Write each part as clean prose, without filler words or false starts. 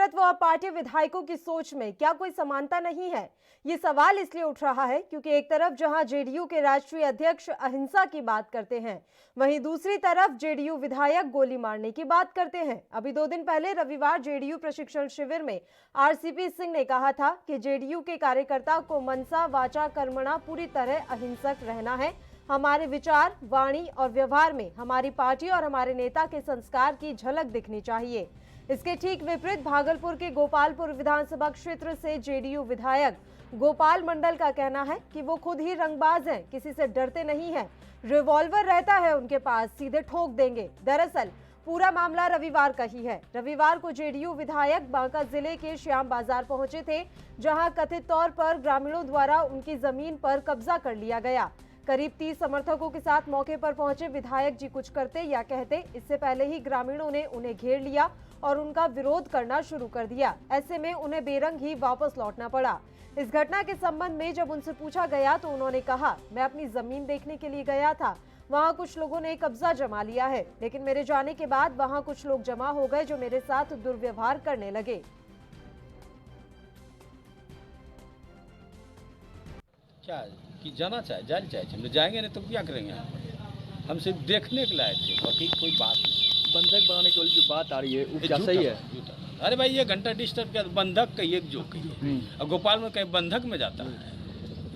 नेतृत्व और पार्टी विधायकों की सोच में क्या कोई समानता नहीं है? ये सवाल इसलिए उठ रहा है क्योंकि एक तरफ जहां जेडीयू के राष्ट्रीय अध्यक्ष अहिंसा की बात करते हैं, वहीं दूसरी तरफ जेडीयू विधायक गोली मारने की बात करते हैं। अभी 2 दिन पहले रविवार जेडीयू प्रशिक्षण शिविर में आरसीपी सिंह ने कहा था कि जेडीयू के कार्यकर्ता को मनसा वाचा कर्मणा पूरी तरह अहिंसक रहना है। हमारे विचार, वाणी और व्यवहार में हमारी पार्टी और हमारे नेता के संस्कार की झलक दिखनी चाहिए। इसके ठीक विपरीत भागलपुर के गोपालपुर विधानसभा क्षेत्र से जेडीयू विधायक गोपाल मंडल का कहना है कि वो खुद ही रंगबाज हैं, किसी से डरते नहीं हैं, रिवॉल्वर रहता है उनके पास, सीधे ठोक देंगे। दरअसल पूरा मामला रविवार का ही है। रविवार को जेडीयू विधायक बांका जिले के श्याम बाजार पहुंचे थे, जहां कथित तौर पर ग्रामीणों द्वारा उनकी जमीन पर कब्जा कर लिया गया। करीब 30 समर्थकों के साथ मौके पर पहुंचे विधायक जी कुछ करते या कहते, इससे पहले ही ग्रामीणों ने उन्हें घेर लिया और उनका विरोध करना शुरू कर दिया। ऐसे में उन्हें बेरंग ही वापस लौटना पड़ा। इस घटना के संबंध में जब उनसे पूछा गया तो उन्होंने कहा, मैं अपनी जमीन देखने के लिए गया था, वहां कुछ लोगों ने कब्जा जमा लिया है, लेकिन मेरे जाने के बाद वहां कुछ लोग जमा हो गए जो मेरे साथ दुर्व्यवहार करने लगे। क्या कि जाना चाहे जाना चाहे हम जाएंगे नहीं तो क्या करेंगे? हम सिर्फ देखने के लायक थे, बाकी कोई बात नहीं। बंधक बनाने की जो बात आ रही है वो क्या सही है? अरे भाई ये घंटा डिस्टर्ब किया, बंधक कहिए जो कहिए। अब गोपाल में कहीं बंधक में जाता है,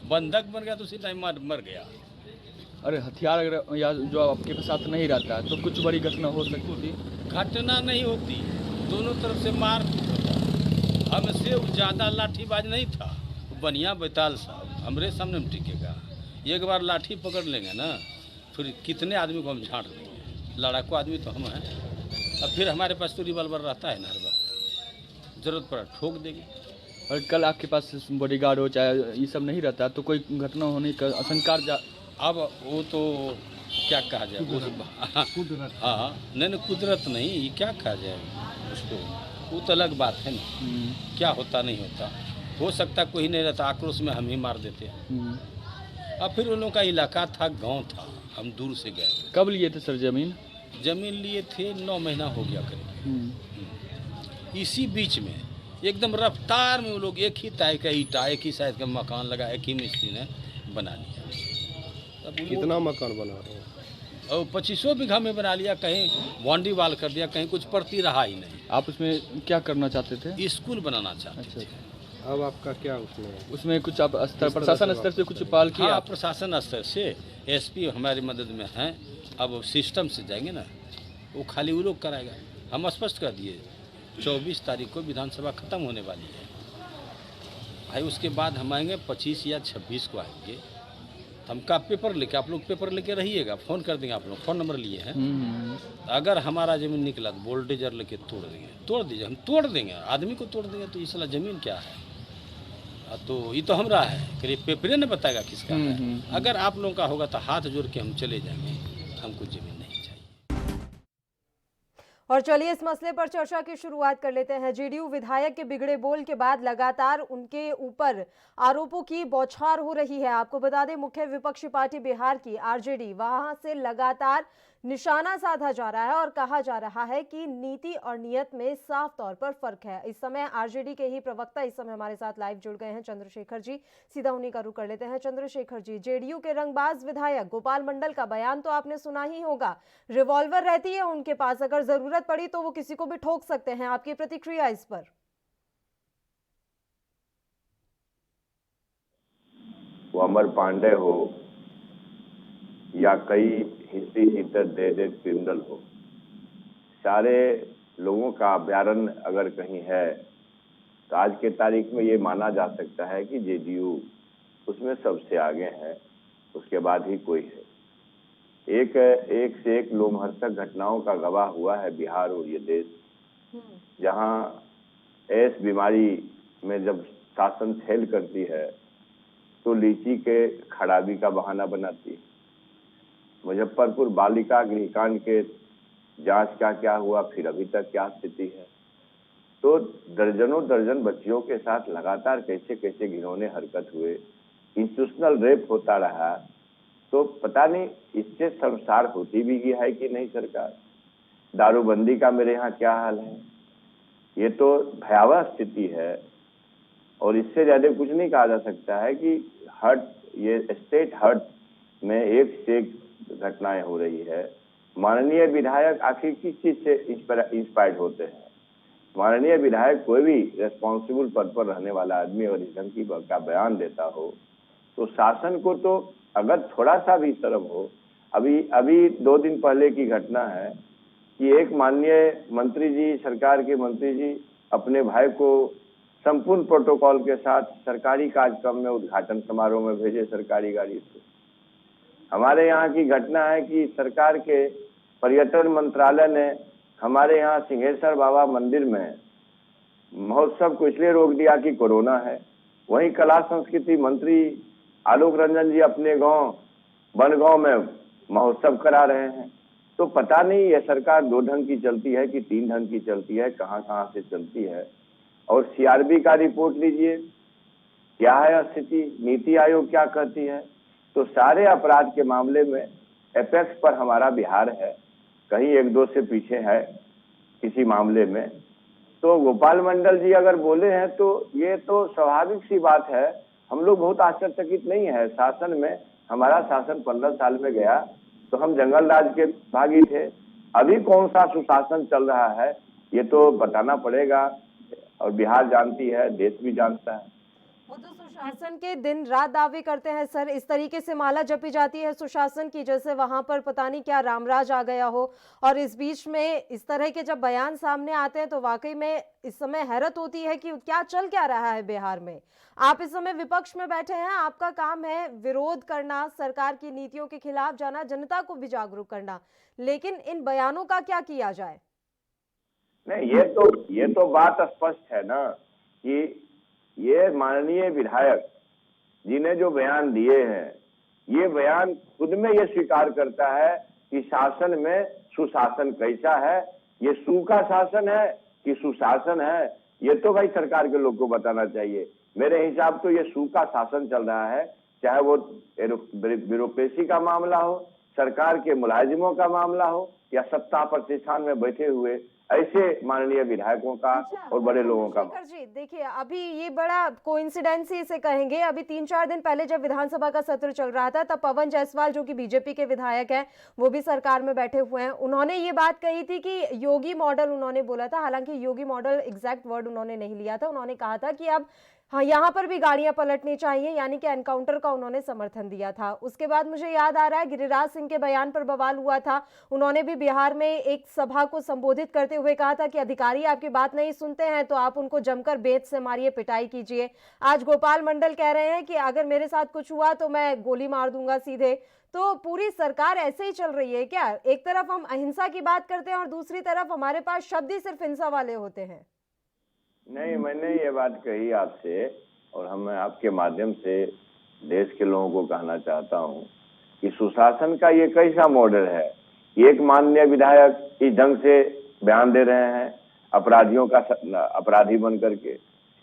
बंधक बन गया तो उसी टाइम मर गया। अरे हथियार अगर या जो आपके साथ नहीं रहता है तो कुछ बड़ी घटना हो सकती थी। घटना नहीं होती, दोनों तरफ से मार होता। हमसे ज़्यादा लाठीबाज नहीं था, बनिया बैताल साहब हमरे सामने में टिकेगा। एक बार लाठी पकड़ लेंगे ना, फिर कितने आदमी को हम झाड़ देंगे। लड़ाकू आदमी तो हम हैं। अब फिर हमारे पास तो रिवॉल्वर रहता है ना, हर वक्त जरूरत पड़ा ठोक देंगे। और कल आपके पास बॉडीगार्ड हो चाहे ये सब नहीं रहता तो कोई घटना होने का आशंका। अब वो तो क्या कहा जाए, हाँ नहीं कुदरत नहीं, ये क्या कहा जाए उसको, वो तो अलग बात है ना। क्या होता नहीं होता, हो सकता कोई नहीं रहता, आक्रोश में हम ही मार देते। अब फिर उन लोगों का इलाका था, गांव था, हम दूर से गए। कब लिए थे सर जमीन? जमीन लिए थे 9 महीना हो गया करीब। इसी बीच में एकदम रफ्तार में वो लोग एक ही टाइप का ईटा, एक ही साइज का मकान लगा, एक ही मिस्त्री ने बना लिया। कितना मकान बना रहे हैं? और 2500 बीघा में बना लिया, कहीं बाउंड्री वाल कर दिया, कहीं कुछ पड़ती रहा ही नहीं। आप उसमें क्या करना चाहते थे? स्कूल बनाना चाहते थे। अब आपका क्या उसमें कुछ आप स्तर प्रशासन स्तर से कुछ पहल किया? हाँ, प्रशासन स्तर से एसपी हमारी मदद में हैं। अब सिस्टम से जाएंगे ना, वो खाली वो लोग कराएगा। हम स्पष्ट कर दिए 24 तारीख को विधानसभा खत्म होने वाली है भाई, उसके बाद हम आएंगे 25 या 26 को आएंगे। हमका पेपर लेके, आप लोग पेपर लेके रहिएगा, फ़ोन कर देंगे। आप लोग फ़ोन नंबर लिए हैं। अगर हमारा ज़मीन निकला तो बोल्डेजर लेके तोड़ देंगे, तोड़ दीजिए, हम तोड़ देंगे, आदमी को तोड़ देंगे। तो ये साला ज़मीन क्या है? तो ये तो हमरा है, करीब पेपरे ने बताएगा किसका है। अगर आप लोगों का होगा तो हाथ जोड़ के हम चले जाएंगे, हमको ज़मीन नहीं चाहिए। और चलिए इस मसले पर चर्चा की शुरुआत कर लेते हैं। जेडीयू विधायक के बिगड़े बोल के बाद लगातार उनके ऊपर आरोपों की बौछार हो रही है। आपको बता दें, मुख्य विपक्षी पार्टी बिहार की आरजेडी, वहां से लगातार निशाना साधा जा रहा है और कहा जा रहा है कि नीति और नियत में साफ तौर पर फर्क है। इस समय आरजेडी के ही प्रवक्ता इस समय हमारे साथ लाइव जुड़ गए हैं, चंद्रशेखर जी। सीधा उन्हीं का रुख कर लेते हैं। चंद्रशेखर जी, जेडीयू के रंगबाज विधायक गोपाल मंडल का बयान तो आपने सुना ही होगा, रिवॉल्वर रहती है उनके पास, अगर जरूरत पड़ी तो वो किसी को भी ठोक सकते हैं। आपकी प्रतिक्रिया इस पर? वो अमर पांडे हो या कई हिस्ट्री हीटर डेडेड क्रिमिनल हो, सारे लोगों का अभ्यारण्य अगर कहीं है तो आज के तारीख में ये माना जा सकता है कि जेडीयू उसमें सबसे आगे है, उसके बाद ही कोई है। एक से एक लोमहर्षक घटनाओं का गवाह हुआ है बिहार और ये देश, जहां ऐस बीमारी में जब शासन फेल करती है तो लीची के खराबी का बहाना बनाती है। मुजफ्फरपुर बालिका गृहकांड के जांच का क्या हुआ, फिर अभी तक क्या स्थिति है। तो दर्जनों दर्जन बच्चियों के साथ लगातार कैसे कैसे घिनौने हरकत हुए, इंस्टीट्यूशनल रेप होता रहा। तो पता नहीं इससे शर्मसार होती भी है कि नहीं सरकार। दारूबंदी का मेरे यहाँ क्या हाल है, ये तो भयावह स्थिति है और इससे ज्यादा कुछ नहीं कहा जा सकता है कि ये स्टेट हर्ट में एक से एक घटनाएं हो रही है। माननीय विधायक आखिर किस चीज से इंस्पायर्ड होते हैं? माननीय विधायक कोई भी रेस्पॉन्सिबल पद पर रहने वाला आदमी और इस ढंग की का बयान देता हो तो शासन को तो अगर थोड़ा सा भी शर्म हो। अभी 2 दिन पहले की घटना है कि एक माननीय मंत्री जी, सरकार के मंत्री जी अपने भाई को संपूर्ण प्रोटोकॉल के साथ सरकारी कार्यक्रम में उद्घाटन समारोह में भेजे सरकारी गाड़ी से। हमारे यहाँ की घटना है कि सरकार के पर्यटन मंत्रालय ने हमारे यहाँ सिंहेश्वर बाबा मंदिर में महोत्सव को इसलिए रोक दिया कि कोरोना है। वहीं कला संस्कृति मंत्री आलोक रंजन जी अपने गांव बनगांव में महोत्सव करा रहे हैं। तो पता नहीं ये सरकार 2 ढंग की चलती है कि 3 ढंग की चलती है, कहां से चलती है। और सीआरबी का रिपोर्ट लीजिए, क्या है स्थिति, नीति आयोग क्या कहती है। तो सारे अपराध के मामले में एपेक्स पर हमारा बिहार है, कहीं 1-2 से पीछे है किसी मामले में। तो गोपाल मंडल जी अगर बोले हैं तो ये तो स्वाभाविक सी बात है। हम लोग बहुत आश्चर्यचकित नहीं है। शासन में हमारा शासन 15 साल में गया तो हम जंगल राज के भागी थे। अभी कौन सा सुशासन चल रहा है ये तो बताना पड़ेगा और बिहार जानती है, देश भी जानता है। वो तो सुशासन के दिन रात दावे करते हैं सर। इस तरीके से माला जपी जाती है सुशासन की जैसे वहां पर पता नहीं क्या रामराज आ गया हो। और इस बीच में इस तरह के जब बयान सामने आते हैं तो वाकई में इस समय हैरत होती है कि क्या रहा है बिहार में। आप इस समय विपक्ष में बैठे हैं, आपका काम है विरोध करना, सरकार की नीतियों के खिलाफ जाना, जनता को भी जागरूक करना, लेकिन इन बयानों का क्या किया जाए? नहीं, ये तो बात स्पष्ट है ना कि ये माननीय विधायक जिन्हें जो बयान दिए हैं, ये बयान खुद में ये स्वीकार करता है कि शासन में सुशासन कैसा है, ये सु का शासन है कि सुशासन है। ये तो भाई सरकार के लोग को बताना चाहिए। मेरे हिसाब तो ये सु का शासन चल रहा है, चाहे वो ब्यूरोक्रेसी का मामला हो, सरकार के मुलाजिमों का मामला हो या सत्ता प्रतिष्ठान में बैठे हुए ऐसे माननीय विधायकों का और बड़े लोगों का। जी देखिए, अभी ये बड़ा कोइंसिडेंस ही इसे कहेंगे। अभी 3-4 दिन पहले जब विधानसभा का सत्र चल रहा था तब पवन जायसवाल जो कि बीजेपी के विधायक हैं, वो भी सरकार में बैठे हुए हैं, उन्होंने ये बात कही थी कि योगी मॉडल उन्होंने बोला था। हालांकि योगी मॉडल एग्जैक्ट वर्ड उन्होंने नहीं लिया था। उन्होंने कहा था कि अब हाँ, यहाँ पर भी गाड़ियां पलटनी चाहिए, यानी कि एनकाउंटर का उन्होंने समर्थन दिया था। उसके बाद मुझे याद आ रहा है गिरिराज सिंह के बयान पर बवाल हुआ था। उन्होंने भी बिहार में एक सभा को संबोधित करते हुए कहा था कि अधिकारी आपकी बात नहीं सुनते हैं तो आप उनको जमकर बेत से मारिए, पिटाई कीजिए। आज गोपाल मंडल कह रहे हैं कि अगर मेरे साथ कुछ हुआ तो मैं गोली मार दूंगा सीधे। तो पूरी सरकार ऐसे ही चल रही है क्या? एक तरफ हम अहिंसा की बात करते हैं और दूसरी तरफ हमारे पास शब्द ही सिर्फ हिंसा वाले होते हैं। नहीं, मैंने ये बात कही आपसे और हम आपके माध्यम से देश के लोगों को कहना चाहता हूँ कि सुशासन का ये कैसा मॉडल है। एक माननीय विधायक इस ढंग से बयान दे रहे हैं अपराधियों का अपराधी बन करके,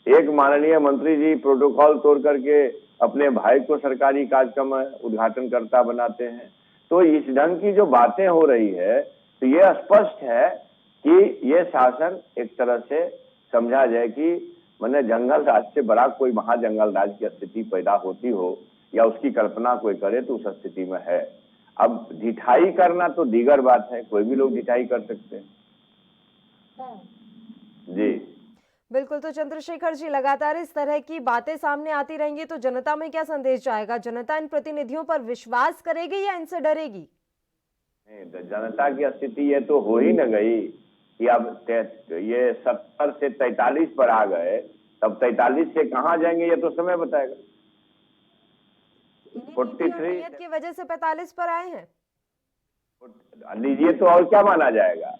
एक माननीय मंत्री जी प्रोटोकॉल तोड़ करके अपने भाई को सरकारी कार्यक्रम में उद्घाटनकर्ता बनाते हैं। तो इस ढंग की जो बातें हो रही है तो ये स्पष्ट है कि ये शासन एक तरह से समझा जाए कि मैंने जंगल राज से बड़ा कोई महाजंगल राज की स्थिति पैदा होती हो या उसकी कल्पना कोई करे तो उस स्थिति में है। अब ढिठाई करना तो दीगर बात है, कोई भी लोग ढिठाई कर सकते हैं। जी बिल्कुल। तो चंद्रशेखर जी, लगातार इस तरह की बातें सामने आती रहेंगी तो जनता में क्या संदेश जाएगा? जनता इन प्रतिनिधियों पर विश्वास करेगी या इनसे डरेगी? नहीं, जनता की स्थिति ये तो हो ही न गई कि अब ये 70 से 43 पर आ गए, तब 43 से कहाँ जाएंगे ये तो समय बताएगा। 43 की वजह से 45 पर आए हैं। लीजिए तो और क्या माना जाएगा?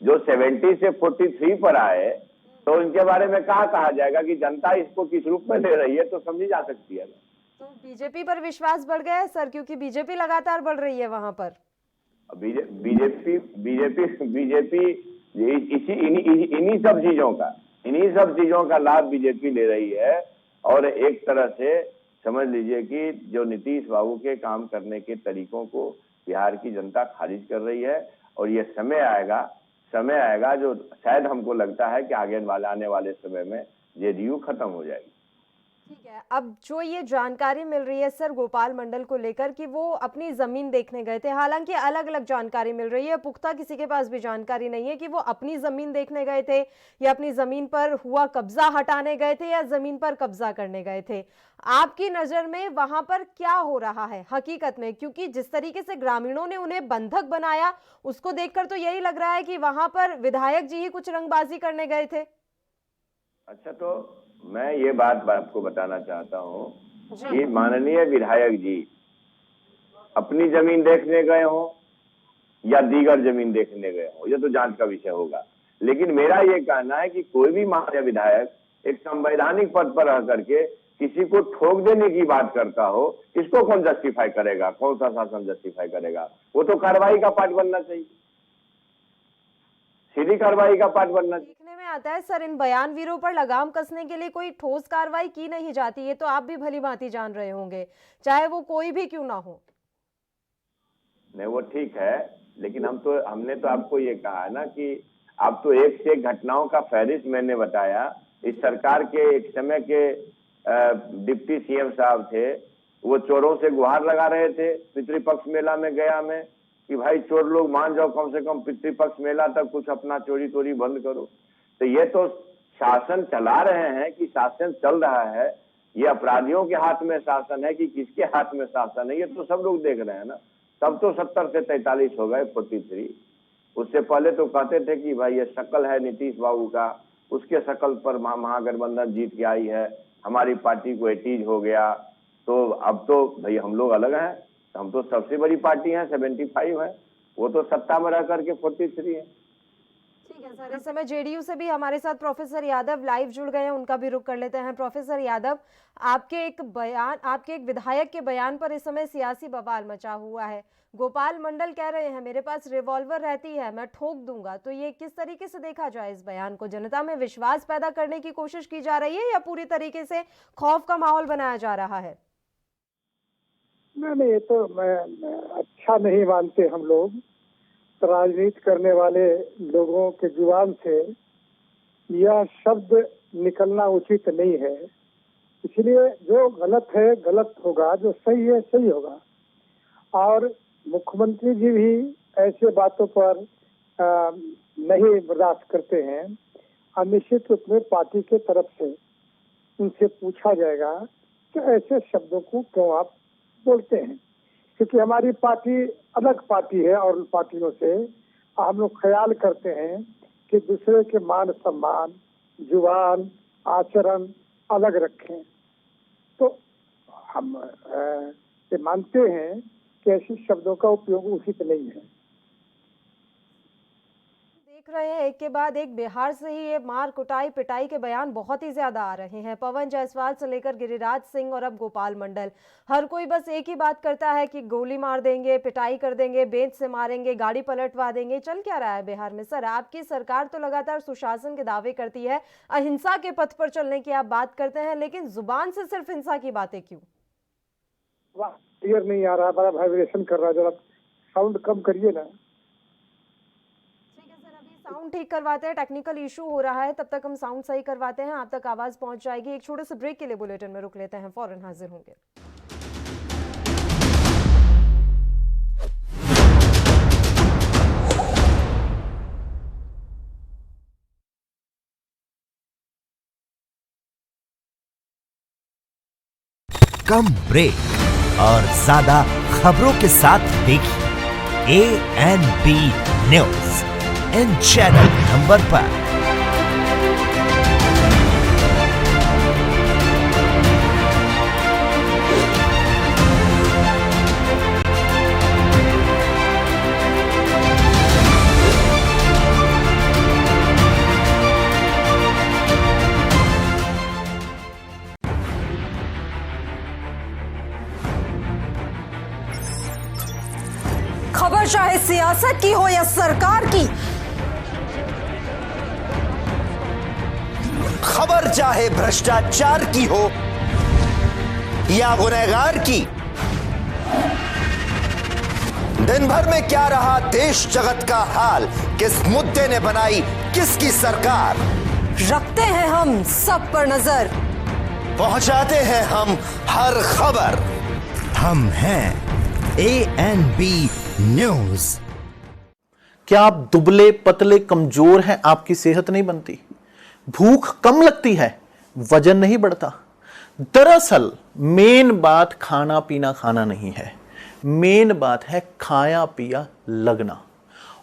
जो 70 से 43 पर आए तो इनके बारे में कहा जाएगा कि जनता इसको किस रूप में ले रही है, तो समझी जा सकती है। तो बीजेपी पर विश्वास बढ़ गया है सर, क्योंकि बीजेपी लगातार बढ़ रही है वहां पर। बीजेपी इन्हीं सब चीजों का लाभ बीजेपी ले रही है। और एक तरह से समझ लीजिए कि जो नीतीश बाबू के काम करने के तरीकों को बिहार की जनता खारिज कर रही है। और ये समय आएगा समय आएगा जो शायद हमको लगता है कि आने वाले समय में जेडीयू खत्म हो जाएगी। ठीक है, अब जो ये जानकारी मिल रही है सर गोपाल मंडल को लेकर कि वो अपनी जमीन देखने गए थे, हालांकि अलग अलग जानकारी मिल रही है, पुख्ता किसी के पास भी जानकारी नहीं है कि वो अपनी जमीन देखने गए थे या अपनी जमीन पर हुआ कब्जा हटाने गए थे या जमीन पर कब्जा करने गए थे। आपकी नजर में वहां पर क्या हो रहा है हकीकत में, क्योंकि जिस तरीके से ग्रामीणों ने उन्हें बंधक बनाया उसको देखकर तो यही लग रहा है कि वहां पर विधायक जी ही कुछ रंगबाजी करने गए थे। अच्छा, तो मैं ये बात आपको बताना चाहता हूँ कि माननीय विधायक जी अपनी जमीन देखने गए हों या दीगर जमीन देखने गए हों, ये तो जांच का विषय होगा। लेकिन मेरा ये कहना है कि कोई भी माननीय विधायक एक संवैधानिक पद पर रह करके किसी को ठोक देने की बात करता हो, इसको कौन जस्टिफाई करेगा? कौन सा शासन जस्टिफाई करेगा? वो तो कार्रवाई का पार्ट बनना चाहिए, सीधी कार्रवाई का पार्ट बनना चाहिए। देखने में आता है सर इन बयानवीरों पर लगाम कसने के लिए कोई ठोस कार्रवाई की नहीं जाती, ये तो आप भी भली भांति जान रहे होंगे, चाहे वो कोई भी क्यों ना हो। नहीं, वो ठीक है, लेकिन हमने तो आपको ये कहा है ना कि आप तो एक से एक घटनाओं का फहरिस्त मैंने बताया। इस सरकार के एक समय के डिप्टी सीएम साहब थे, वो चोरों से गुहार लगा रहे थे पितृपक्ष मेला में गया में कि भाई चोर लोग मान जाओ, कम से कम पितृपक्ष मेला तक कुछ अपना चोरी चोरी बंद करो। तो ये तो शासन चला रहे हैं कि शासन चल रहा है, ये अपराधियों के हाथ में शासन है कि किसके हाथ में शासन है, ये तो सब लोग देख रहे हैं ना। तब तो 70 से 43 हो गए 43। उससे पहले तो कहते थे कि भाई ये शकल है नीतीश बाबू का, उसके शकल पर महागठबंधन जीत के आई है, हमारी पार्टी को एटीज हो गया। तो अब तो भाई हम लोग अलग हैं, हम तो सबसे बड़ी पार्टी है, 75 है, वो तो सत्ता में रह करके 43 है। ठीक है सर, इस समय जेडीयू से भी हमारे साथ प्रोफेसर यादव लाइव जुड़ गए हैं, उनका भी रुख कर लेते हैं। प्रोफेसर यादव, आपके एक विधायक के बयान पर इस समय सियासी बवाल मचा हुआ है। गोपाल मंडल कह रहे हैं मेरे पास रिवॉल्वर रहती है, मैं ठोक दूंगा, तो ये किस तरीके से देखा जाए इस बयान को? जनता में विश्वास पैदा करने की कोशिश की जा रही है या पूरी तरीके से खौफ का माहौल बनाया जा रहा है? नहीं, ये तो मैं अच्छा नहीं मानते हम लोग। राजनीति करने वाले लोगों के जुबान से यह शब्द निकलना उचित नहीं है। इसलिए जो गलत है गलत होगा, जो सही है सही होगा। और मुख्यमंत्री जी भी ऐसे बातों पर नहीं बर्दाश्त करते हैं। और निश्चित रूप में पार्टी के तरफ से उनसे पूछा जाएगा कि ऐसे शब्दों को क्यों आप बोलते हैं, क्योंकि हमारी पार्टी अलग पार्टी है और पार्टियों से हम लोग ख्याल करते हैं कि दूसरे के मान सम्मान, जुबान, आचरण अलग रखें। तो हम ये मानते हैं कि ऐसे शब्दों का उपयोग उचित नहीं है। देख रहे हैं एक के बाद एक बिहार से ही ये मार कुटाई पिटाई के बयान बहुत ही ज्यादा आ रहे हैं। पवन जायसवाल से लेकर गिरिराज सिंह और अब गोपाल मंडल, हर कोई बस एक ही बात करता है कि गोली मार देंगे, पिटाई कर देंगे, बेंच से मारेंगे, गाड़ी पलटवा देंगे। चल क्या रहा है बिहार में सर? आपकी सरकार तो लगातार सुशासन के दावे करती है, अहिंसा के पथ पर चलने की आप बात करते हैं, लेकिन जुबान से सिर्फ हिंसा की बातें क्यों? क्लियर नहीं आ रहा, बड़ा वाइब्रेशन कर रहा है, जरा साउंड कम करिए ना। साउंड ठीक करवाते हैं, टेक्निकल इशू हो रहा है, तब तक हम साउंड सही करवाते हैं, आप तक आवाज पहुंच जाएगी। एक छोटे से ब्रेक के लिए बुलेटिन में रुक लेते हैं, फौरन हाजिर होंगे। कम ब्रेक और ज्यादा खबरों के साथ देखिए ANB news in channel number पर। खबर चाहे सियासत की हो या सरकार की, खबर चाहे भ्रष्टाचार की हो या गुनहगार की, दिन भर में क्या रहा देश जगत का हाल, किस मुद्दे ने बनाई किसकी सरकार, रखते हैं हम सब पर नजर, पहुंचाते हैं हम हर खबर। हम हैं ANB न्यूज। क्या आप दुबले पतले कमजोर हैं, आपकी सेहत नहीं बनती, भूख कम लगती है, वजन नहीं बढ़ता? दरअसल मेन बात खाना पीना खाना नहीं है, मेन बात है खाया पिया लगना।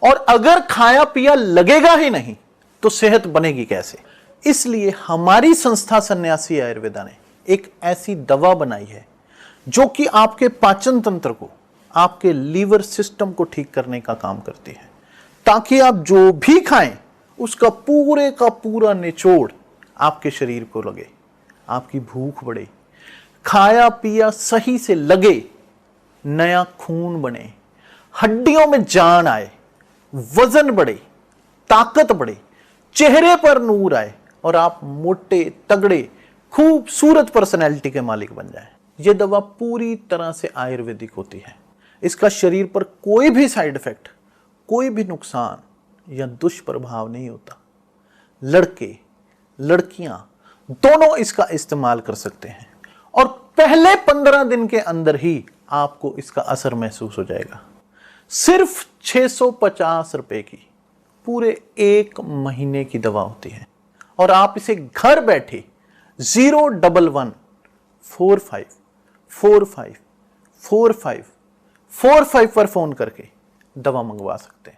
और अगर खाया पिया लगेगा ही नहीं तो सेहत बनेगी कैसे? इसलिए हमारी संस्था सन्यासी आयुर्वेदा ने एक ऐसी दवा बनाई है जो कि आपके पाचन तंत्र को, आपके लीवर सिस्टम को ठीक करने का काम करती है, ताकि आप जो भी खाएं उसका पूरे का पूरा निचोड़ आपके शरीर को लगे, आपकी भूख बढ़े, खाया पिया सही से लगे, नया खून बने, हड्डियों में जान आए, वजन बढ़े, ताकत बढ़े, चेहरे पर नूर आए और आप मोटे तगड़े खूबसूरत पर्सनैलिटी के मालिक बन जाएं। यह दवा पूरी तरह से आयुर्वेदिक होती है। इसका शरीर पर कोई भी साइड इफेक्ट, कोई भी नुकसान या दुष्प्रभाव नहीं होता। लड़के लड़कियां दोनों इसका इस्तेमाल कर सकते हैं और पहले 15 दिन के अंदर ही आपको इसका असर महसूस हो जाएगा। सिर्फ 650 रुपए की पूरे 1 महीने की दवा होती है और आप इसे घर बैठे 01145454545 पर फोन करके दवा मंगवा सकते हैं।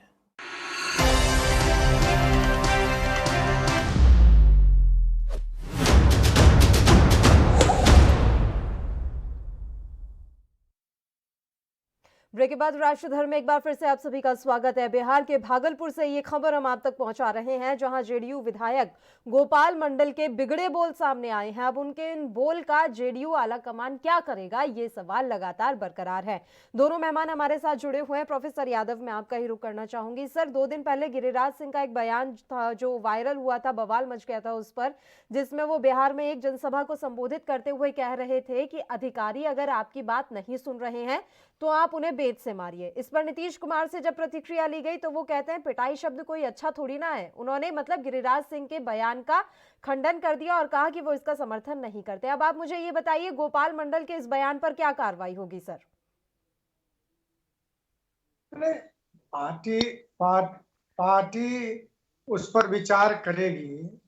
ब्रेक के बाद राष्ट्रधर्म में एक बार फिर से आप सभी का स्वागत है। बिहार के भागलपुर से ये खबर हम आप तक पहुंचा रहे हैं, जहां जेडीयू विधायक गोपाल मंडल के बिगड़े बोल सामने आए हैं। अब उनके इन बोल का जेडीयू आला कमान क्या करेगा, ये सवाल लगातार बरकरार है। दोनों मेहमान हमारे साथ जुड़े हुए हैं। प्रोफेसर यादव, मैं आपका ही रुख करना चाहूंगी। सर, 2 दिन पहले गिरिराज सिंह का एक बयान था जो वायरल हुआ था, बवाल मच गया था उस पर, जिसमें वो बिहार में एक जनसभा को संबोधित करते हुए कह रहे थे कि अधिकारी अगर आपकी बात नहीं सुन रहे हैं तो आप उन्हें बेत से मारिए। इस पर नीतीश कुमार से जब प्रतिक्रिया ली गई तो वो कहते हैं पिटाई शब्द कोई अच्छा थोड़ी ना है। उन्होंने मतलब गिरिराज सिंह के बयान का खंडन कर दिया और कहा कि वो इसका समर्थन नहीं करते। अब आप मुझे ये बताइए, गोपाल मंडल के इस बयान पर क्या कार्रवाई होगी सर? पार्टी उस पर विचार करेगी।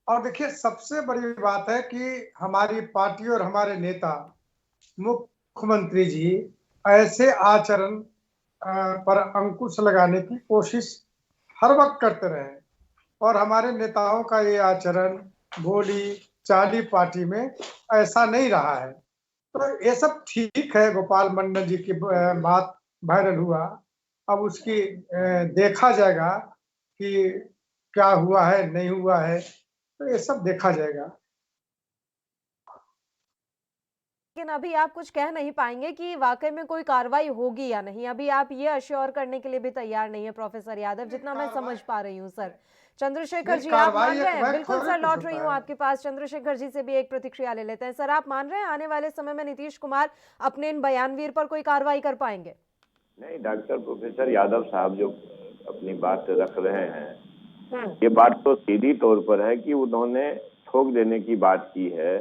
और देखिए, सबसे बड़ी बात है कि हमारी पार्टी और हमारे नेता मुख्यमंत्री जी ऐसे आचरण पर अंकुश लगाने की कोशिश हर वक्त करते रहे और हमारे नेताओं का ये आचरण, बोली चाली पार्टी में ऐसा नहीं रहा है। तो ये सब ठीक है। गोपाल मंडल जी की बात वायरल हुआ, अब उसकी देखा जाएगा कि क्या हुआ है नहीं हुआ है, तो ये सब देखा जाएगा। लेकिन अभी आप कुछ कह नहीं पाएंगे कि वाकई में कोई कार्रवाई होगी या नहीं। अभी आप ये अश्योर करने के लिए भी तैयार नहीं है प्रोफेसर यादव, जितना मैं समझ पा रही हूँ। सर चंद्रशेखर जी, आप मान रहे हैं? बिल्कुल सर, लौट रही हूँ आपके पास। चंद्रशेखर जी से भी एक प्रतिक्रिया ले लेते हैं। सर, आप मान रहे हैं आने वाले समय में नीतीश कुमार अपने इन बयानवीर पर कोई कार्रवाई कर पाएंगे? नहीं, डॉक्टर प्रोफेसर यादव साहब जो अपनी बात रख रहे हैं, ये बात तो सीधी तौर पर है कि उन्होंने ठोक देने की बात की है।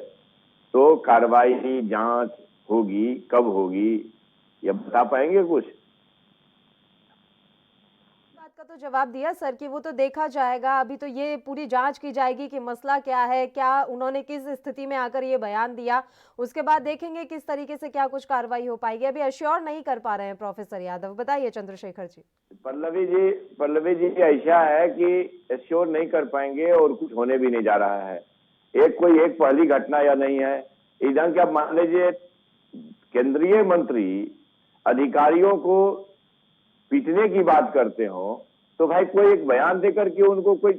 तो कार्रवाई जांच होगी, कब होगी ये बता पाएंगे कुछ? बात का तो जवाब दिया सर कि वो तो देखा जाएगा। अभी तो ये पूरी जांच की जाएगी कि मसला क्या है, क्या उन्होंने किस स्थिति में आकर ये बयान दिया, उसके बाद देखेंगे किस तरीके से क्या कुछ कार्रवाई हो पाएगी। अभी अश्योर नहीं कर पा रहे हैं प्रोफेसर यादव। बताइए चंद्रशेखर जी। पल्लवी जी ऐसा है कि अश्योर नहीं कर पाएंगे और कुछ होने भी नहीं जा रहा है। एक पहली घटना या नहीं है। इधर क्या मान लीजिए केंद्रीय मंत्री अधिकारियों को पीटने की बात करते हो तो भाई कोई एक बयान देकर के उनको कोई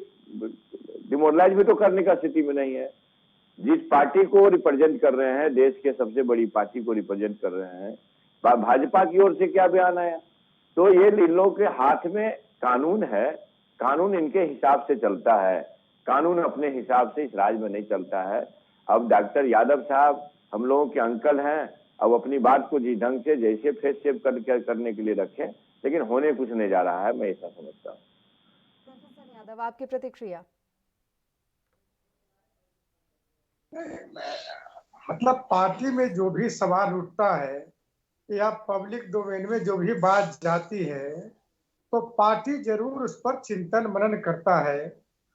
डिमोरलाइज भी तो करने का स्थिति में नहीं है। जिस पार्टी को रिप्रेजेंट कर रहे हैं, देश के सबसे बड़ी पार्टी को रिप्रेजेंट कर रहे हैं, भाजपा की ओर से क्या बयान आया? तो ये इन लोगों के हाथ में कानून है, कानून इनके हिसाब से चलता है, कानून अपने हिसाब से इस राज्य में नहीं चलता है। अब डॉक्टर यादव साहब हम लोगों के अंकल हैं, अब अपनी बात को जिस ढंग से जैसे फेस सेव करने के लिए रखें, लेकिन होने कुछ नहीं जा रहा है, मैं ऐसा समझता हूँ। प्रोफेसर यादव, आपकी प्रतिक्रिया? मतलब पार्टी में जो भी सवाल उठता है या पब्लिक डोमेन में जो भी बात जाती है, तो पार्टी जरूर उस पर चिंतन मनन करता है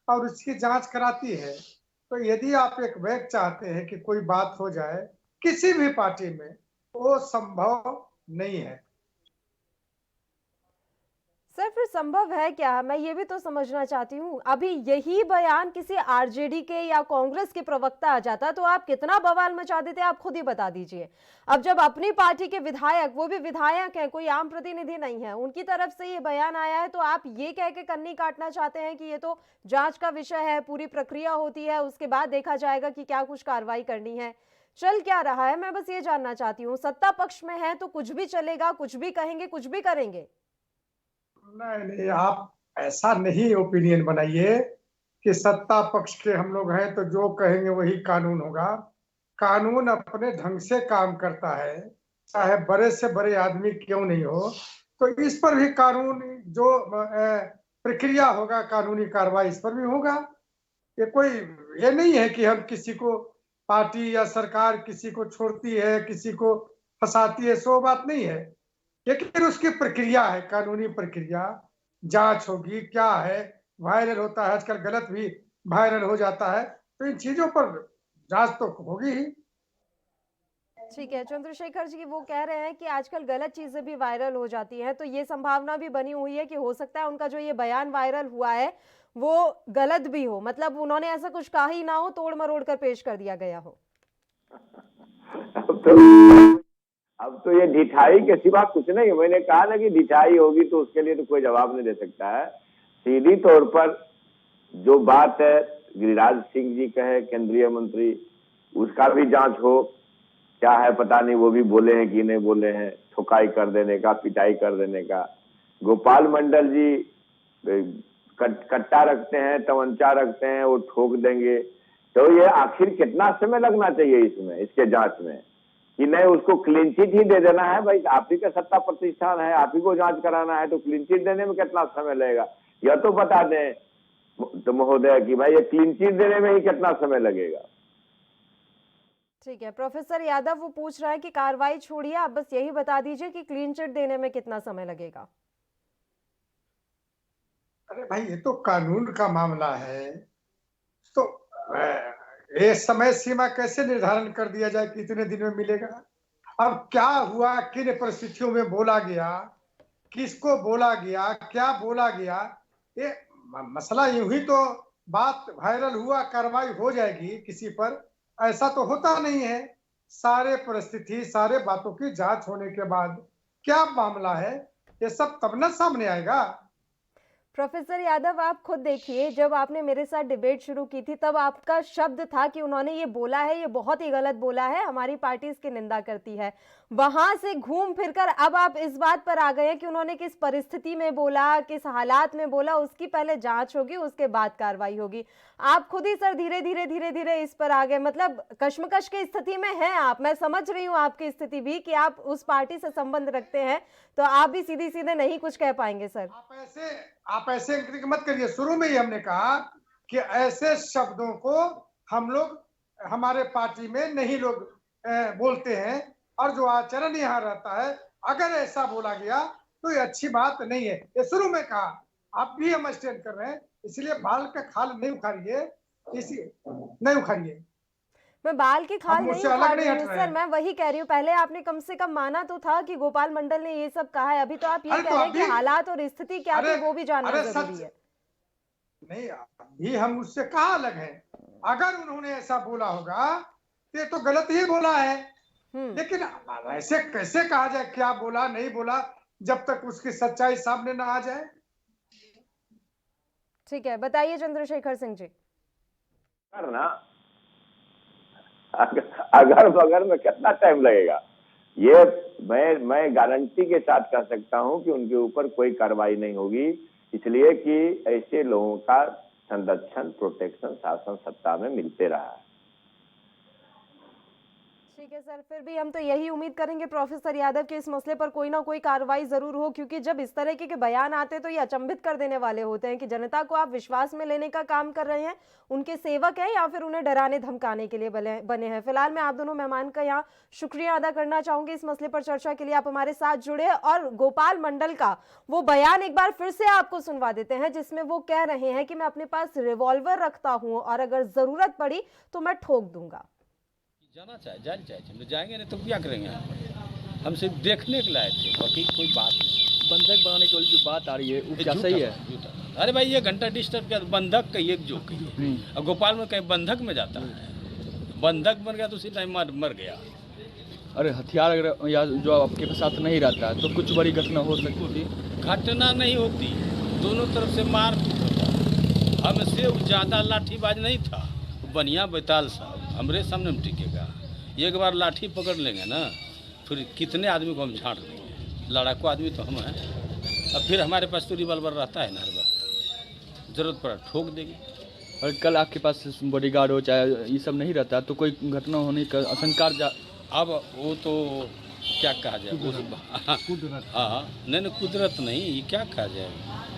और उसकी जांच कराती है। तो यदि आप एक वेग चाहते हैं कि कोई बात हो जाए किसी भी पार्टी में, वो संभव नहीं है। सर फिर संभव है क्या? मैं ये भी तो समझना चाहती हूँ। अभी यही बयान किसी आरजेडी के या कांग्रेस के प्रवक्ता आ जाता तो आप कितना बवाल मचा देते, आप खुद ही बता दीजिए। अब जब अपनी पार्टी के विधायक, वो भी विधायक हैं, कोई आम प्रतिनिधि नहीं है, उनकी तरफ से ये बयान आया है, तो आप ये कह के कन्नी काटना चाहते हैं कि ये तो जांच का विषय है, पूरी प्रक्रिया होती है, उसके बाद देखा जाएगा कि क्या कुछ कार्रवाई करनी है। चल क्या रहा है, मैं बस ये जानना चाहती हूँ। सत्ता पक्ष में है तो कुछ भी चलेगा, कुछ भी कहेंगे, कुछ भी करेंगे। नहीं, आप ऐसा नहीं ओपिनियन बनाइए कि सत्ता पक्ष के हम लोग हैं तो जो कहेंगे वही कानून होगा। कानून अपने ढंग से काम करता है, चाहे बड़े से बड़े आदमी क्यों नहीं हो। तो इस पर भी कानून जो प्रक्रिया होगा, कानूनी कार्रवाई इस पर भी होगा। ये नहीं है कि हम किसी को, पार्टी या सरकार किसी को छोड़ती है, किसी को फंसाती है, सो बात नहीं है। लेकिन उसकी प्रक्रिया है, कानूनी प्रक्रिया, जांच होगी, क्या है, वायरल होता है आजकल, गलत भी वायरल हो जाता है, तो इन चीजों पर जांच तो होगी ही। ठीक है, चंद्रशेखर जी वो कह रहे हैं कि आजकल गलत चीजें भी वायरल हो जाती हैं, तो ये संभावना भी बनी हुई है कि हो सकता है उनका जो ये बयान वायरल हुआ है वो गलत भी हो, मतलब उन्होंने ऐसा कुछ कहा ही ना हो, तोड़ मरोड़ कर पेश कर दिया गया हो। अब तो ये ढिठाई के सिवा कुछ नहीं। मैंने कहा ना कि ढिठाई होगी तो उसके लिए तो कोई जवाब नहीं दे सकता है। सीधी तौर पर जो बात है, गिरिराज सिंह जी कहे केंद्रीय मंत्री, उसका भी जांच हो, क्या है पता नहीं, वो भी बोले हैं कि नहीं बोले हैं, ठुकाई कर देने का, पिटाई कर देने का। गोपाल मंडल जी कट्टा रखते हैं, तमंचा रखते हैं, वो ठोक देंगे। तो ये आखिर कितना समय लगना चाहिए इसमें, इसके जांच में, कि नहीं उसको क्लीन चिट ही दे देना है। भाई आप ही का सत्ता प्रतिष्ठान है, आप ही को जांच कराना है, तो क्लीन चिट देने में कितना समय लगेगा, यह तो बता दें तो महोदय कि भाई ये क्लीन चिट देने में ही कितना समय लगेगा। ठीक है, प्रोफेसर यादव वो पूछ रहा है कि कार्रवाई छोड़िए, आप बस यही बता दीजिए कि क्लीन चिट देने में कितना समय लगेगा। अरे भाई ये तो कानून का मामला है, तो ये समय सीमा कैसे निर्धारण कर दिया जाए कितने दिन में मिलेगा। अब क्या हुआ, किन परिस्थितियों में बोला गया, किसको बोला गया, क्या बोला गया, ये मसला यूं ही तो बात वायरल हुआ कार्रवाई हो जाएगी किसी पर, ऐसा तो होता नहीं है। सारे परिस्थिति, सारे बातों की जांच होने के बाद क्या मामला है, ये सब तब न सामने आएगा। प्रोफेसर यादव आप खुद देखिए, जब आपने मेरे साथ डिबेट शुरू की थी तब आपका शब्द था कि उन्होंने ये बोला है, ये बहुत ही गलत बोला है, हमारी पार्टी इसकी निंदा करती है। वहां से घूम फिरकर अब आप इस बात पर आ गए हैं कि उन्होंने किस परिस्थिति में बोला, किस हालात में बोला, उसकी पहले जांच होगी, उसके बाद कार्रवाई होगी। आप खुद ही सर धीरे धीरे धीरे धीरे इस पर आ गए, मतलब कश्मकश की स्थिति में हैं आप। मैं समझ रही हूँ आपकी स्थिति भी कि आप उस पार्टी से संबंध रखते हैं, तो आप भी सीधे सीधे नहीं कुछ कह पाएंगे सर। आप ऐसे मत करिए। शुरू में ही हमने कहा कि ऐसे शब्दों को हम लोग हमारे पार्टी में नहीं लोग बोलते हैं, और जो आचरण यहाँ रहता है, अगर ऐसा बोला गया तो ये अच्छी बात नहीं है। ये शुरू में कहा, आप भी हम स्टैंड कर रहे हैं, इसलिए बाल का खाल नहीं उखाड़िए, नहीं उखाड़िए। मैं बाल की खाल नहीं उखाड़ रही हूँ सर, मैं वही कह रही हूँ, पहले आपने कम से कम माना तो था कि गोपाल मंडल ने ये सब कहा है। अभी तो आप ये कह रहे हैं कि हालात और स्थिति क्या थी वो भी जानना जरूरी है। नहीं, अभी हम उससे कहाँ अलग हैं। अगर उन्होंने ऐसा बोला होगा तो ये तो गलत ही बोला है, लेकिन ऐसे कैसे कहा जाए क्या बोला नहीं बोला, जब तक उसकी सच्चाई सामने ना आ जाए। ठीक है, बताइए चंद्रशेखर सिंह जी। करना अगर बगर में कितना टाइम लगेगा, ये मैं गारंटी के साथ कह सकता हूं कि उनके ऊपर कोई कार्रवाई नहीं होगी, इसलिए कि ऐसे लोगों का संरक्षण, प्रोटेक्शन शासन सत्ता में मिलते रहा है। ठीक है सर, फिर भी हम तो यही उम्मीद करेंगे प्रोफेसर यादव कि इस मसले पर कोई ना कोई कार्रवाई जरूर हो, क्योंकि जब इस तरह के बयान आते हैं तो ये अचंभित कर देने वाले होते हैं कि जनता को आप विश्वास में लेने का काम कर रहे हैं, उनके सेवक हैं या फिर उन्हें डराने धमकाने के लिए बने हैं। फिलहाल मैं आप दोनों मेहमान का यहाँ शुक्रिया अदा करना चाहूंगी इस मसले पर चर्चा के लिए आप हमारे साथ जुड़े, और गोपाल मंडल का वो बयान एक बार फिर से आपको सुनवा देते हैं जिसमें वो कह रहे हैं कि मैं अपने पास रिवॉल्वर रखता हूं और अगर जरूरत पड़ी तो मैं ठोक दूंगा। जाना जाना चाहिए, हम जाएंगे नहीं तो क्या करेंगे? हम सिर्फ देखने के लाए थे, बाकी कोई बात नहीं। बंधक बनाने की जो बात आ रही है वो क्या सही है? अरे भाई ये घंटा डिस्टर्ब किया, बंधक कहिए जो कहिए। अब गोपाल में कहीं बंधक में जाता है, बंधक बन गया तो उसी टाइम मर गया। अरे हथियार अगर या जो आपके साथ नहीं रहता है तो कुछ बड़ी घटना हो सकती थी। घटना नहीं होती, दोनों तरफ से मार होता। हमसे ज़्यादा लाठीबाज नहीं था, बनिया बैताल साहब हमरे सामने में टिकेगा। एक बार लाठी पकड़ लेंगे ना, फिर कितने आदमी को हम झाड़ देंगे। लड़ाकू आदमी तो हम हैं। अब फिर हमारे पास तो रिवॉल्वर रहता है ना, हर वक्त जरूरत पड़ा ठोक देंगे। और कल आपके पास बॉडीगार्ड हो चाहे ये सब नहीं रहता तो कोई घटना होने का आशंका। अब वो तो क्या कहा जाए, हाँ नहीं कुदरत नहीं, ये क्या कहा जाए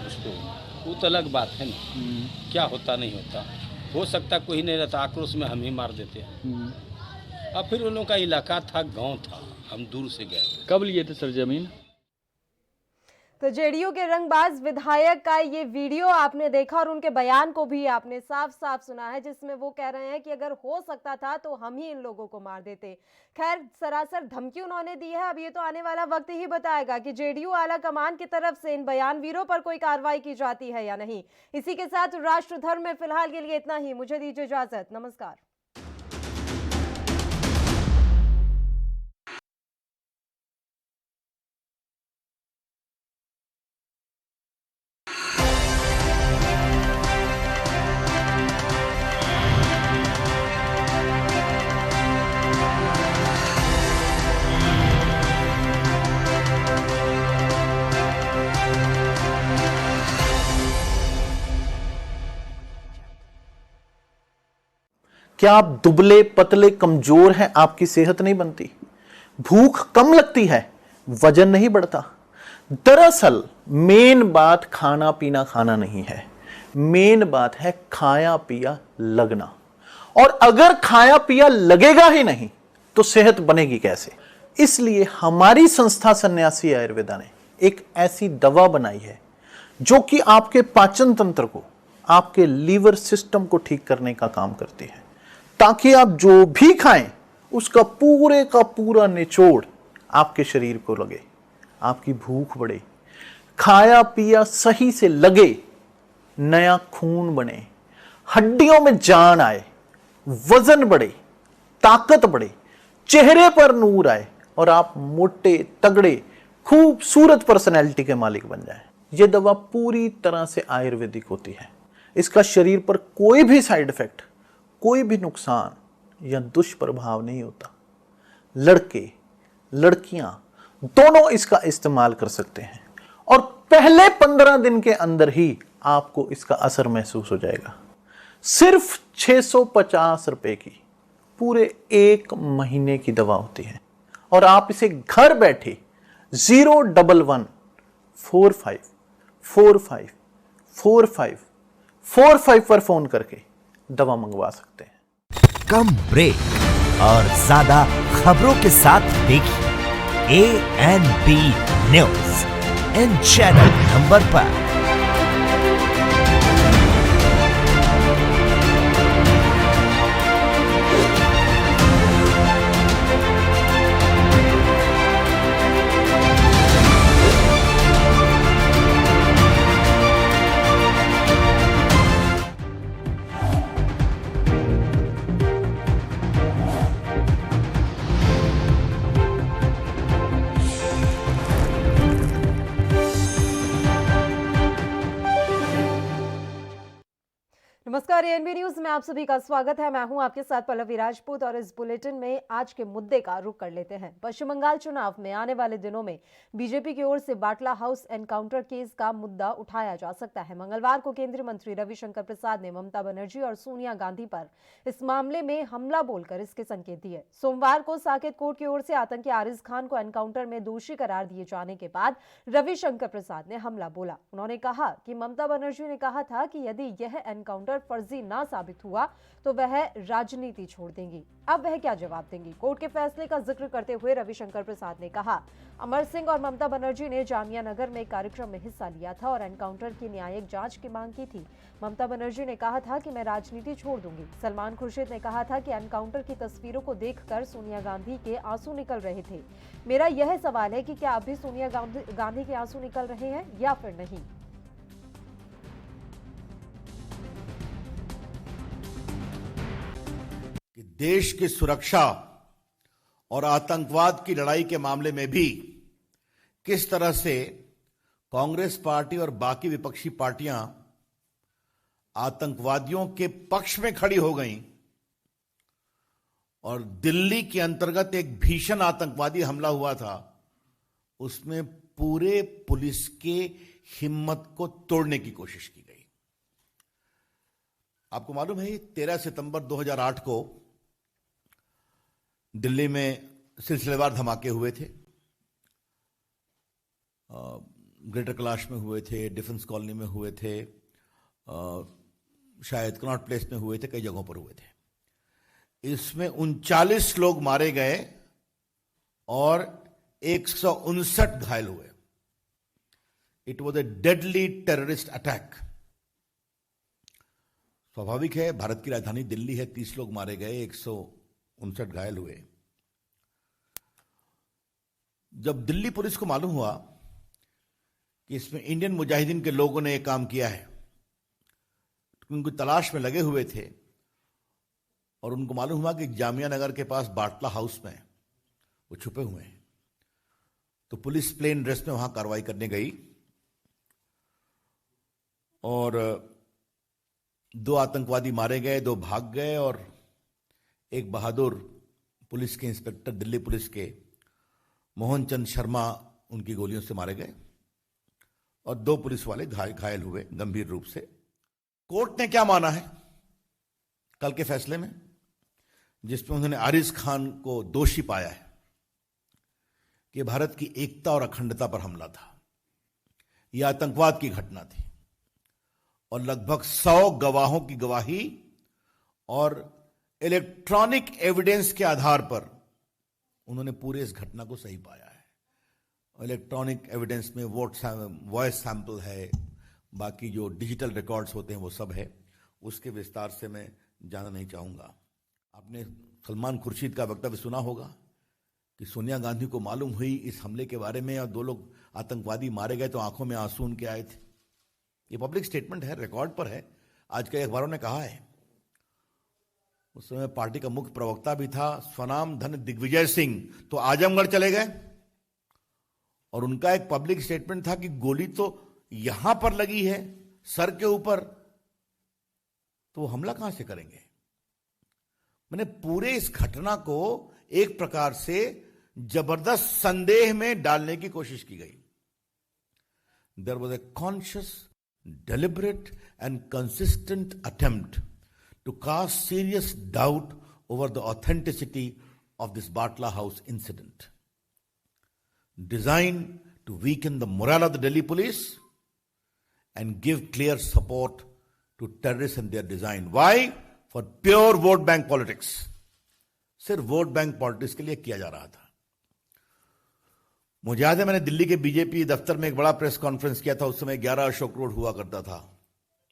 उसको, वो तो अलग बात है ना। क्या होता नहीं होता, हो सकता कोई नहीं रहता, आक्रोश में हम ही मार देते हैं। अब फिर उन लोगों का इलाका था, गांव था, हम दूर से गए। कब लिए थे सर जमीन? तो जेडीयू के रंगबाज विधायक का ये वीडियो आपने देखा और उनके बयान को भी आपने साफ साफ सुना है, जिसमें वो कह रहे हैं कि अगर हो सकता था तो हम ही इन लोगों को मार देते। खैर सरासर धमकी उन्होंने दी है। अब ये तो आने वाला वक्त ही बताएगा कि जेडीयू आला कमान की तरफ से इन बयानवीरों पर कोई कार्रवाई की जाती है या नहीं। इसी के साथ राष्ट्र धर्म में फिलहाल के लिए इतना ही। मुझे दीजिए इजाजत, नमस्कार। क्या आप दुबले पतले कमजोर हैं, आपकी सेहत नहीं बनती, भूख कम लगती है, वजन नहीं बढ़ता? दरअसल मेन बात खाना पीना खाना नहीं है, मेन बात है खाया पिया लगना। और अगर खाया पिया लगेगा ही नहीं तो सेहत बनेगी कैसे? इसलिए हमारी संस्था सन्यासी आयुर्वेदा ने एक ऐसी दवा बनाई है जो कि आपके पाचन तंत्र को, आपके लीवर सिस्टम को ठीक करने का काम करती है, ताकि आप जो भी खाएं उसका पूरे का पूरा निचोड़ आपके शरीर को लगे, आपकी भूख बढ़े, खाया पिया सही से लगे, नया खून बने, हड्डियों में जान आए, वजन बढ़े, ताकत बढ़े, चेहरे पर नूर आए और आप मोटे तगड़े खूबसूरत पर्सनैलिटी के मालिक बन जाएं। यह दवा पूरी तरह से आयुर्वेदिक होती है। इसका शरीर पर कोई भी साइड इफेक्ट, कोई भी नुकसान या दुष्प्रभाव नहीं होता। लड़के लड़कियां दोनों इसका इस्तेमाल कर सकते हैं और पहले 15 दिन के अंदर ही आपको इसका असर महसूस हो जाएगा। सिर्फ 650 रुपए की पूरे 1 महीने की दवा होती है और आप इसे घर बैठे 01145454545 पर फोन करके दवा मंगवा सकते हैं। कम ब्रेक और ज्यादा खबरों के साथ देखिए ANB news in channel number पर। नमस्कार, एएनबी न्यूज में आप सभी का स्वागत है। मैं हूं आपके साथ पल्लवी राजपूत और इस बुलेटिन में आज के मुद्दे का रुख कर लेते हैं। पश्चिम बंगाल चुनाव में आने वाले दिनों में बीजेपी की ओर से बाटला हाउस एनकाउंटर केस का मुद्दा उठाया जा सकता है। मंगलवार को केंद्रीय मंत्री रविशंकर प्रसाद ने ममता बनर्जी और सोनिया गांधी पर इस मामले में हमला बोलकर इसके संकेत दिए। सोमवार को साकेत कोर्ट की ओर से आतंकी आरिज खान को एनकाउंटर में दोषी करार दिए जाने के बाद रविशंकर प्रसाद ने हमला बोला। उन्होंने कहा कि ममता बनर्जी ने कहा था कि यदि यह एनकाउंटर फर्जी ना साबित हुआ तो वह राजनीति छोड़ देंगी। अब वह क्या जवाब देंगी? कोर्ट के फैसले का जिक्र करते हुए रविशंकर प्रसाद ने कहा, अमर सिंह और ममता बनर्जी ने जामिया नगर में कार्यक्रम में हिस्सा लिया था और एनकाउंटर की न्यायिक जांच की मांग की थी। ममता बनर्जी ने कहा था कि मैं राजनीति छोड़ दूंगी। सलमान खुर्शीद ने कहा था कि एनकाउंटर की तस्वीरों को देखकर सोनिया गांधी के आंसू निकल रहे थे। मेरा यह सवाल है कि क्या अभी सोनिया गांधी के आंसू निकल रहे हैं या फिर नहीं। कि देश की सुरक्षा और आतंकवाद की लड़ाई के मामले में भी किस तरह से कांग्रेस पार्टी और बाकी विपक्षी पार्टियां आतंकवादियों के पक्ष में खड़ी हो गईं और दिल्ली के अंतर्गत एक भीषण आतंकवादी हमला हुआ था, उसमें पूरे पुलिस के हिम्मत को तोड़ने की कोशिश की गई। आपको मालूम है 13 सितंबर 2008 को दिल्ली में सिलसिलेवार धमाके हुए थे। ग्रेटर कैलाश में हुए थे, डिफेंस कॉलोनी में हुए थे, शायद कनॉट प्लेस में हुए थे, कई जगहों पर हुए थे। इसमें 39 लोग मारे गए और 159 घायल हुए। It was a deadly terrorist attack. स्वाभाविक है, भारत की राजधानी दिल्ली है, 30 लोग मारे गए, 159 घायल हुए। जब दिल्ली पुलिस को मालूम हुआ कि इसमें इंडियन मुजाहिदीन के लोगों ने यह काम किया है, उनकी तलाश में लगे हुए थे और उनको मालूम हुआ कि जामिया नगर के पास बाटला हाउस में वो छुपे हुए हैं, तो पुलिस प्लेन ड्रेस में वहां कार्रवाई करने गई और 2 आतंकवादी मारे गए, 2 भाग गए और एक बहादुर पुलिस के इंस्पेक्टर, दिल्ली पुलिस के मोहन चंद शर्मा, उनकी गोलियों से मारे गए और 2 पुलिस वाले घायल हुए गंभीर रूप से। कोर्ट ने क्या माना है कल के फैसले में, जिसमें उन्होंने आरिज खान को दोषी पाया है कि भारत की एकता और अखंडता पर हमला था, यह आतंकवाद की घटना थी और लगभग 100 गवाहों की गवाही और इलेक्ट्रॉनिक एविडेंस के आधार पर उन्होंने पूरे इस घटना को सही पाया है। इलेक्ट्रॉनिक एविडेंस में वॉइस सैंपल है, बाकी जो डिजिटल रिकॉर्ड्स होते हैं वो सब है, उसके विस्तार से मैं जाना नहीं चाहूंगा। आपने सलमान खुर्शीद का वक्तव्य सुना होगा कि सोनिया गांधी को मालूम हुई इस हमले के बारे में और 2 लोग आतंकवादी मारे गए तो आंखों में आंसू उनके आए थे। ये पब्लिक स्टेटमेंट है, रिकॉर्ड पर है, आज के अखबारों ने कहा है। उस समय पार्टी का मुख्य प्रवक्ता भी था स्वनाम धन दिग्विजय सिंह, तो आजमगढ़ चले गए और उनका एक पब्लिक स्टेटमेंट था कि गोली तो यहां पर लगी है सर के ऊपर, तो हमला कहां से करेंगे। मैंने पूरे इस घटना को एक प्रकार से जबरदस्त संदेह में डालने की कोशिश की गई। There was a conscious, deliberate and consistent attempt to cast serious doubt over the authenticity of this Batla House incident, designed to weaken the morale of the Delhi police and give clear support to terrorists and their design. Why? For pure vote bank politics. सिर्फ vote bank politics के लिए किया जा रहा था। मुझे याद है मैंने दिल्ली के बीजेपी दफ्तर में एक बड़ा प्रेस कॉन्फ्रेंस किया था, उस समय 11 अशोक रोड हुआ करता था।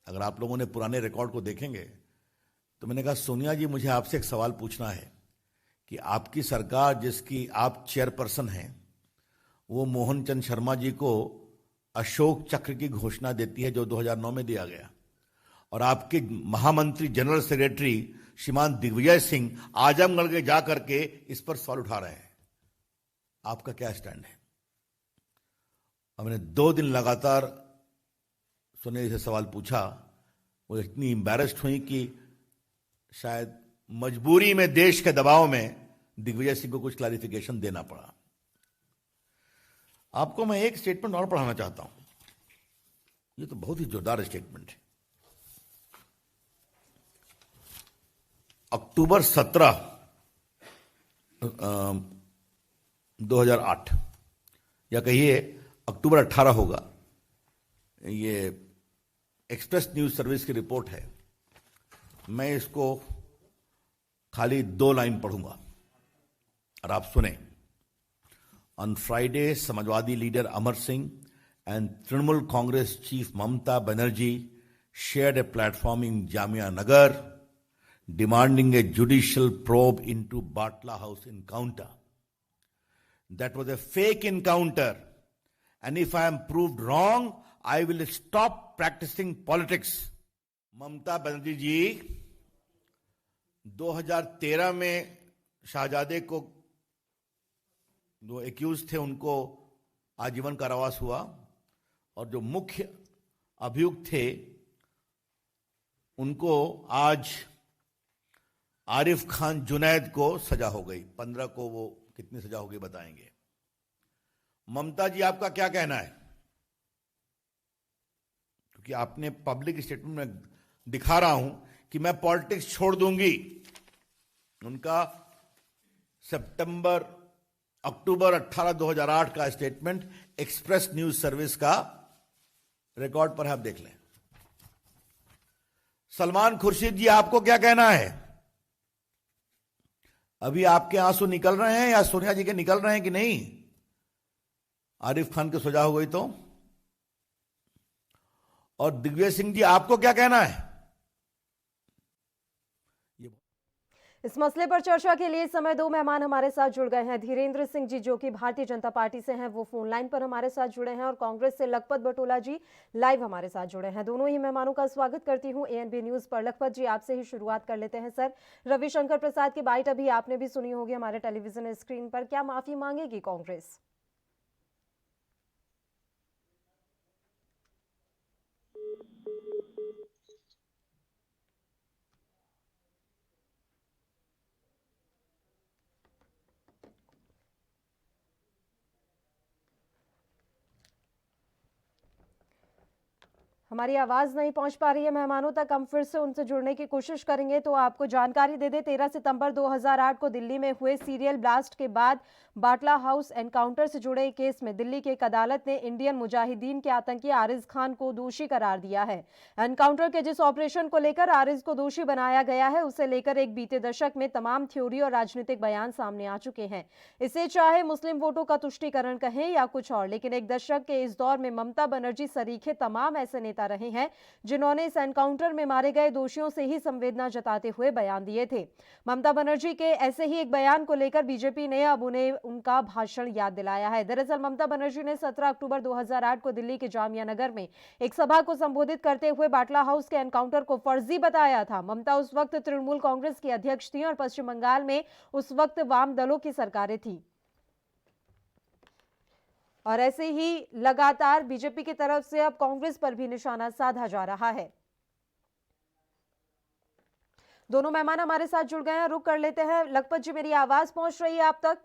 अगर आप लोगों ने पुराने रिकॉर्ड को देखेंगे तो मैंने कहा, सोनिया जी मुझे आपसे एक सवाल पूछना है कि आपकी सरकार जिसकी आप चेयरपर्सन हैं, वो मोहन चंद शर्मा जी को अशोक चक्र की घोषणा देती है जो 2009 में दिया गया, और आपके महामंत्री जनरल सेक्रेटरी श्रीमान दिग्विजय सिंह आजमगढ़ के जा करके इस पर सवाल उठा रहे हैं। आपका क्या स्टैंड है? हमने 2 दिन लगातार सोनिया जी से सवाल पूछा वो इतनी एम्बैरेस्ड हुई कि शायद मजबूरी में, देश के दबाव में दिग्विजय सिंह को कुछ क्लैरिफिकेशन देना पड़ा। आपको मैं एक स्टेटमेंट और पढ़ाना चाहता हूं, ये तो बहुत ही जोरदार स्टेटमेंट है। अक्टूबर 17, 2008 या कहिए अक्टूबर 18 होगा, ये एक्सप्रेस न्यूज सर्विस की रिपोर्ट है। मैं इसको खाली 2 लाइन पढ़ूंगा और आप सुने। On Friday, Samajwadi leader Amar Singh and Trinamool Congress chief Mamata Banerjee shared a platform in Jamia Nagar demanding a judicial probe into Batla House encounter. That was a fake encounter, and if I am proved wrong, I will stop practicing politics. Mamata Banerjee ji 2013 में शाहजादे को जो accused थे उनको आजीवन कारावास हुआ और जो मुख्य अभियुक्त थे उनको आज आरिफ खान जुनैद को सजा हो गई। 15 को वो कितनी सजा हो गई बताएंगे। ममता जी आपका क्या कहना है? क्योंकि आपने पब्लिक स्टेटमेंट में दिखा रहा हूं कि मैं पॉलिटिक्स छोड़ दूंगी। उनका अक्टूबर 18, 2008 का स्टेटमेंट एक्सप्रेस न्यूज सर्विस का रिकॉर्ड पर आप देख लें। सलमान खुर्शीद जी आपको क्या कहना है? अभी आपके आंसू निकल रहे हैं या सोनिया जी के निकल रहे हैं कि नहीं? आरिफ खान की सजा हो गई तो। और दिग्विजय सिंह जी आपको क्या कहना है? इस मसले पर चर्चा के लिए इस समय 2 मेहमान हमारे साथ जुड़ गए हैं। धीरेन्द्र सिंह जी जो कि भारतीय जनता पार्टी से हैं, वो फोन लाइन पर हमारे साथ जुड़े हैं, और कांग्रेस से लखपत बटोला जी लाइव हमारे साथ जुड़े हैं। दोनों ही मेहमानों का स्वागत करती हूं एएनबी न्यूज पर। लखपत जी आपसे ही शुरुआत कर लेते हैं। सर, रविशंकर प्रसाद की बाइट अभी आपने भी सुनी होगी हमारे टेलीविजन स्क्रीन पर। क्या माफी मांगेगी कांग्रेस? हमारी आवाज नहीं पहुंच पा रही है मेहमानों तक, हम फिर से उनसे जुड़ने की कोशिश करेंगे। तो आपको जानकारी दे दे, 13 सितंबर 2008 को दिल्ली में हुए सीरियल ब्लास्ट के बाद बाटला हाउस एनकाउंटर से जुड़े एक केस में दिल्ली की एक अदालत ने इंडियन मुजाहिदीन के आतंकी आरिज खान को दोषी करार दिया है। एनकाउंटर के जिस ऑपरेशन को लेकर आरिज को दोषी बनाया गया है, उसे लेकर एक बीते दशक में तमाम थ्योरी और राजनीतिक बयान सामने आ चुके हैं। इसे चाहे मुस्लिम वोटों का तुष्टीकरण कहें या कुछ और, लेकिन एक दशक के इस दौर में ममता बनर्जी सरीखे तमाम ऐसे नेता रहे हैं जिन्होंने इस एनकाउंटर में मारे गए दोषियों से ही संवेदना जताते हुए बयान दिए थे। ममता बनर्जी के ऐसे ही एक बयान को लेकर बीजेपी ने अब उन्हें उनका भाषण याद दिलाया है। दरअसल ममता बनर्जी ने 17 अक्टूबर 2008 को दिल्ली के जामिया नगर में एक सभा को संबोधित करते हुए बाटला हाउस के एनकाउंटर को फर्जी बताया था। ममता उस वक्त तृणमूल कांग्रेस की अध्यक्ष थी और पश्चिम बंगाल में उस वक्त वाम दलों की सरकारें थी, और ऐसे ही लगातार बीजेपी की तरफ से अब कांग्रेस पर भी निशाना साधा जा रहा है। दोनों मेहमान हमारे साथ जुड़ गए हैं, रुक कर लेते हैं। लखपत जी, मेरी आवाज पहुंच रही है आप तक?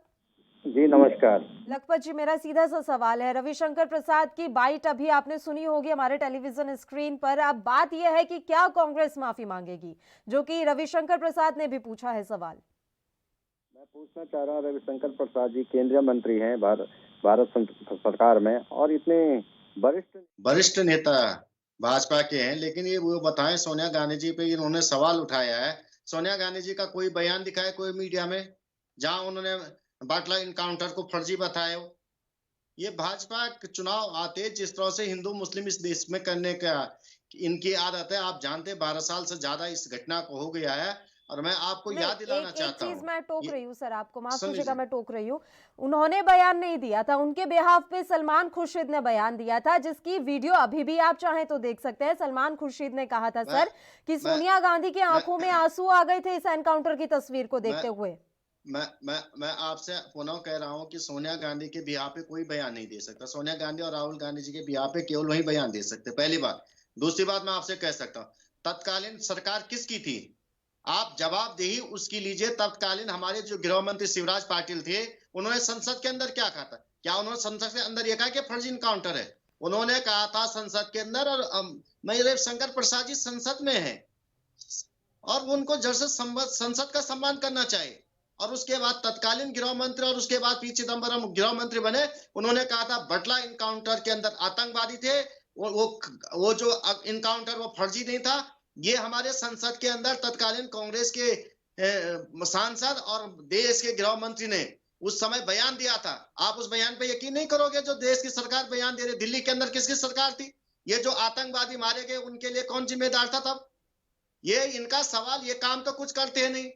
जी नमस्कार। लखपत जी, मेरा सीधा सा सवाल है, रविशंकर प्रसाद की बाइट अभी आपने सुनी होगी हमारे टेलीविजन स्क्रीन पर। अब बात यह है कि क्या कांग्रेस माफी मांगेगी, जो कि रविशंकर प्रसाद ने भी पूछा है सवाल। मैं पूछना चाह रहा हूँ, रविशंकर प्रसाद जी केंद्रीय मंत्री हैं भारत सरकार में और इतने वरिष्ठ नेता भाजपा के हैं, लेकिन ये वो बताएं सोनिया गांधी जी पे इन्होंने सवाल उठाया है। सोनिया गांधी जी का कोई बयान दिखाए कोई मीडिया में जहां उन्होंने बाटला इनकाउंटर को फर्जी बताया हो? ये भाजपा चुनाव आते जिस तरह से हिंदू मुस्लिम इस देश में करने का इनकी आदत है, आप जानते 12 साल से ज्यादा इस घटना को हो गया है। और मैं आपको याद दिलाना चाहता हूँ, मैं टोक रही हूँ सर, आपको माफ कीजिएगा, मैं टोक रही हूँ। उन्होंने बयान नहीं दिया था, उनके बिहाफ पे सलमान खुर्शीद ने बयान दिया था, जिसकी वीडियो अभी भी आप चाहें तो देख सकते हैं। सलमान खुर्शीद ने कहा था सर कि सोनिया गांधी की आंखों में आंसू आ गए थे इस एनकाउंटर की तस्वीर को देखते हुए। मैं आपसे पुनः कह रहा हूं कि सोनिया गांधी के बिहाफ पे कोई बयान नहीं दे सकता। सोनिया गांधी और राहुल गांधी जी के बिहाफ पे केवल वही बयान दे सकते, पहली बात। दूसरी बात मैं आपसे कह सकता हूँ, तत्कालीन सरकार किसकी थी? आप जवाबदेही उसकी लीजिए। तत्कालीन हमारे जो गृह मंत्री शिवराज पाटिल थे, उन्होंने संसद के अंदर क्या कहा था? क्या उन्होंने संसद के अंदर ये कहा कि फर्जी इनकाउंटर है? उन्होंने कहा था संसद के अंदर, और रविशंकर प्रसाद जी संसद में है और उनको जड़ से संसद का सम्मान करना चाहिए। और उसके बाद तत्कालीन गृह मंत्री और उसके बाद पी चिदम्बरम गृह मंत्री बने, उन्होंने कहा था बटला इनकाउंटर के अंदर आतंकवादी थे, वो जो इनकाउंटर वो फर्जी नहीं था। ये हमारे संसद के अंदर तत्कालीन कांग्रेस के सांसद और देश के गृह मंत्री ने उस समय बयान दिया था। आप उस बयान पे यकीन नहीं करोगे, जो देश की सरकार बयान दे रही, दिल्ली के अंदर किसकी सरकार थी? ये जो आतंकवादी मारे गए उनके लिए कौन जिम्मेदार था तब? ये इनका सवाल, ये काम तो कुछ करते हैं नहीं।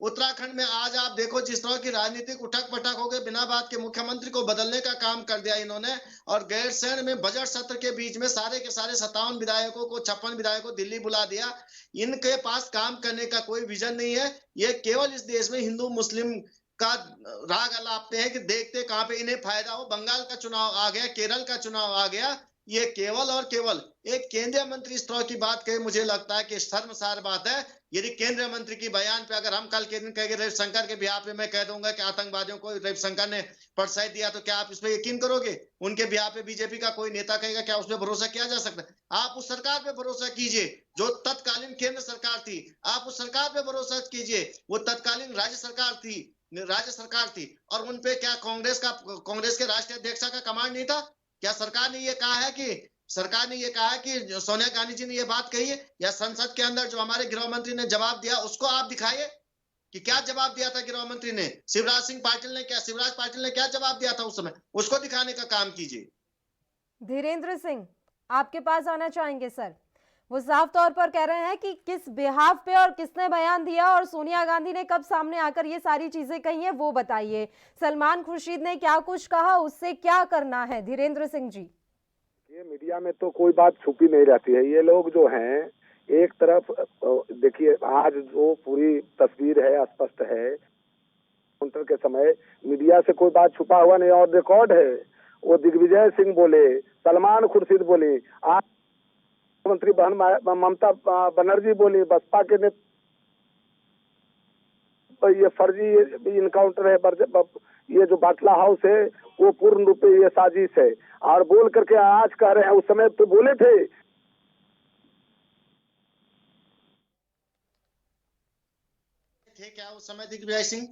उत्तराखंड में आज आप देखो जिस तरह की राजनीतिक उठक पटक हो गए, बिना बात के मुख्यमंत्री को बदलने का काम कर दिया इन्होंने। और गैरसैंण में बजट सत्र के बीच में सारे के सारे 57 विधायकों को, 56 विधायकों को दिल्ली बुला दिया। इनके पास काम करने का कोई विजन नहीं है। ये केवल इस देश में हिंदू मुस्लिम का राग अलापते हैं कि देखते कहां पे इन्हें फायदा हो। बंगाल का चुनाव आ गया, केरल का चुनाव आ गया, ये केवल और केवल एक केंद्रीय मंत्री इस तरह की बात कहे, मुझे लगता है कि शर्मसार बात है। यदि केंद्रीय मंत्री की बयान पे अगर हम कल के दिन कहेंगे रविशंकर के बिहाफ पे मैं कह दूंगा कि आतंकवादियों को रविशंकर ने प्रोत्साहित दिया, तो क्या आप इस पे यकीन करोगे? उनके बिहाफ पे बीजेपी का कोई नेता कहेगा, क्या उस पर भरोसा किया जा सकता है? आप उस सरकार पे भरोसा कीजिए जो तत्कालीन केंद्र सरकार थी। आप उस सरकार पे भरोसा कीजिए, वो तत्कालीन राज्य सरकार थी। और उनपे क्या कांग्रेस के राष्ट्रीय अध्यक्ष का कमांड नहीं था? क्या सरकार ने ये कहा है कि सोनिया गांधी जी ने ये बात कही है? या संसद के अंदर जो हमारे गृह मंत्री ने जवाब दिया उसको आप दिखाइए कि क्या जवाब दिया था गृह मंत्री ने। शिवराज पाटिल ने क्या जवाब दिया था उस समय, उसको दिखाने का काम कीजिए। धीरेन्द्र सिंह आपके पास आना चाहेंगे सर। वो साफ तौर पर कह रहे हैं कि किस बिहाफ पे और किसने बयान दिया और सोनिया गांधी ने कब सामने आकर ये सारी चीजें कही हैं वो बताइए। सलमान खुर्शीद ने क्या कुछ कहा, उससे क्या करना है? धीरेन्द्र सिंह जी, ये मीडिया में तो कोई बात छुपी नहीं रहती है। ये लोग जो हैं, एक तरफ देखिए आज जो पूरी तस्वीर है स्पष्ट है, काउंटर के समय मीडिया से कोई बात छुपा हुआ नहीं और रिकॉर्ड है। वो दिग्विजय सिंह बोले, सलमान खुर्शीद बोले, आज मंत्री बहन ममता बनर्जी बोली, बसपा के ने ये फर्जी इनकाउंटर है, ये जो बाटला हाउस है वो पूर्ण रूप से ये साजिश है। और बोल करके आज कह रहे हैं, उस समय तो बोले थे क्या उस समय दिग्विजय सिंह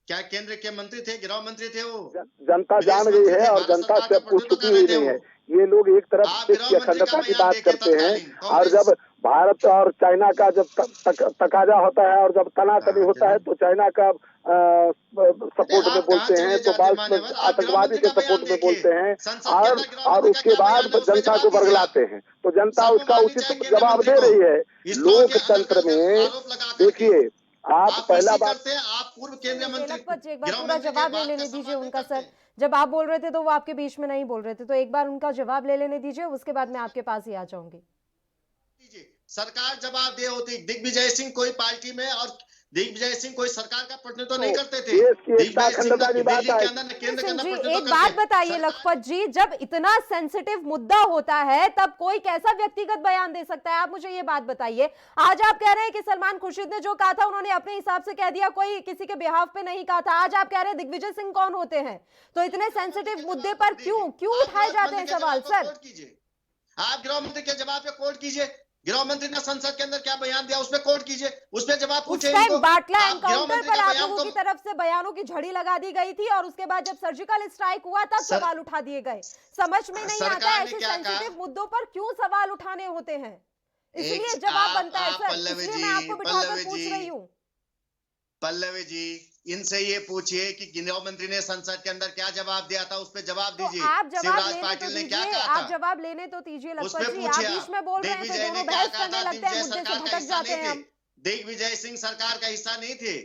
क्या केंद्र के मंत्री थे, गृह मंत्री थे? वो जनता जान गई है और जनता से पूछती ही नहीं है। ये लोग एक तरफ देश की अखंडता की बात करते हैं और जब भारत और चाइना का जब तकाजा होता है और जब तनातनी होता है तो चाइना का सपोर्ट में बोलते हैं, तो आतंकवादी के सपोर्ट में बोलते हैं और उसके बाद जनता को बरगलाते हैं। तो जनता उसका उचित जवाब दे रही है। लोकतंत्र में देखिए आप पहला बात, आप पूर्व केंद्रीय मंत्री एक बार पूरा जवाब ले लेने दीजिए उनका सर। जब आप बोल रहे थे तो वो आपके बीच में नहीं बोल रहे थे, तो एक बार उनका जवाब ले लेने दीजिए, उसके बाद मैं आपके पास ही आ जाऊंगी। सरकार जवाब दे होती, दिग्विजय सिंह कोई पार्टी में और दिग्विजय सिंह कोई सरकार का प्रतिनिधित्व नहीं करते थे। एक बात बताइए लखपत जी, जब इतना सेंसिटिव मुद्दा होता है तब कोई कैसा व्यक्तिगत बयान दे सकता है? आप मुझे ये बात बताइए। आज आप कह रहे हैं कि सलमान खुर्शीद ने जो कहा था उन्होंने अपने हिसाब से कह दिया, कोई किसी के बिहाफ पे नहीं कहा था। आज आप कह रहे हैं दिग्विजय सिंह कौन होते हैं? तो इतने सेंसिटिव मुद्दे पर क्यों उठाए जाते हैं सवाल सर? आप गृह मंत्री के जवाब पे कोर्ट कीजिए। गृह मंत्री ने संसद के अंदर क्या बयान दिया उस पर कोर्ट कीजिए, उस पर जवाब पूछे। बाटला एनकाउंटर पर आप लोगों की तरफ से बयानों की झड़ी लगा दी गई थी और उसके बाद जब सर्जिकल स्ट्राइक हुआ तब सवाल उठा दिए गए। समझ में नहीं आता ऐसे सेंसिटिव मुद्दों पर क्यों सवाल उठाने होते हैं, इसलिए जवाब बनता है सर। इसलिए मैं आपको बिठाकर पूछ रही हूँ। पल्लवी जी, इनसे ये पूछिए कि गृह मंत्री ने संसद के अंदर क्या जवाब दिया था, उस पे जवाब दीजिए। आप जवाब लेने तो दीजिए लखपत जी, आप बीच में बोल रहे हैं तो दोनों बहस करने लगते हैं, मुद्दे से भटक जाते हैं हम। दिग्विजय सिंह सरकार का हिस्सा नहीं थे।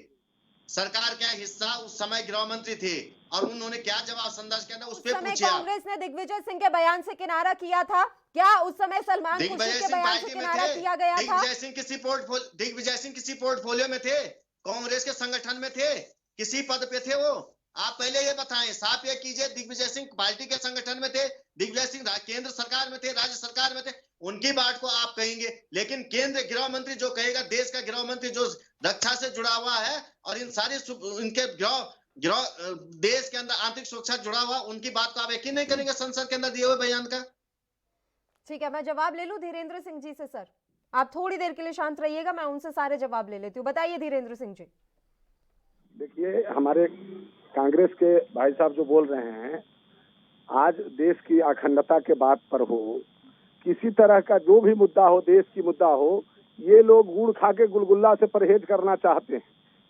सरकार का हिस्सा उस समय गृह मंत्री थे और उन्होंने क्या जवाब संसद के अंदर उस पे पूछिए। कांग्रेस ने दिग्विजय सिंह के बयान से किनारा किया था क्या? उस समय सलमान खुर्शीद के बयान से किनारा किया गया था? दिग्विजय सिंह किसी पोर्टफोलियो में थे, कांग्रेस के संगठन में थे, किसी पद पे थे वो? आप पहले ये बताएं, साफ ये कीजिए, दिग्विजय सिंह पार्टी के संगठन में थे, दिग्विजय सिंह केंद्र सरकार में थे, राज्य सरकार में थे, उनकी बात को आप कहेंगे, लेकिन केंद्र गृह मंत्री जो कहेगा, देश का गृह मंत्री जो रक्षा से जुड़ा हुआ है और इन सारी इनके देश के अंदर आंतरिक सुरक्षा जुड़ा हुआ, उनकी बात को आप यकीन नहीं करेंगे संसद के अंदर दिए हुए बयान का। ठीक है, मैं जवाब ले लूं धीरेन्द्र सिंह जी से। सर आप थोड़ी देर के लिए शांत रहिएगा, मैं उनसे सारे जवाब ले लेती हूँ। बताइए धीरेन्द्र सिंह जी। देखिए, हमारे कांग्रेस के भाई साहब जो बोल रहे हैं, आज देश की अखंडता के बात पर हो, किसी तरह का जो भी मुद्दा हो, देश की मुद्दा हो, ये लोग गुड़ खा के गुलगुल्ला से परहेज करना चाहते हैं।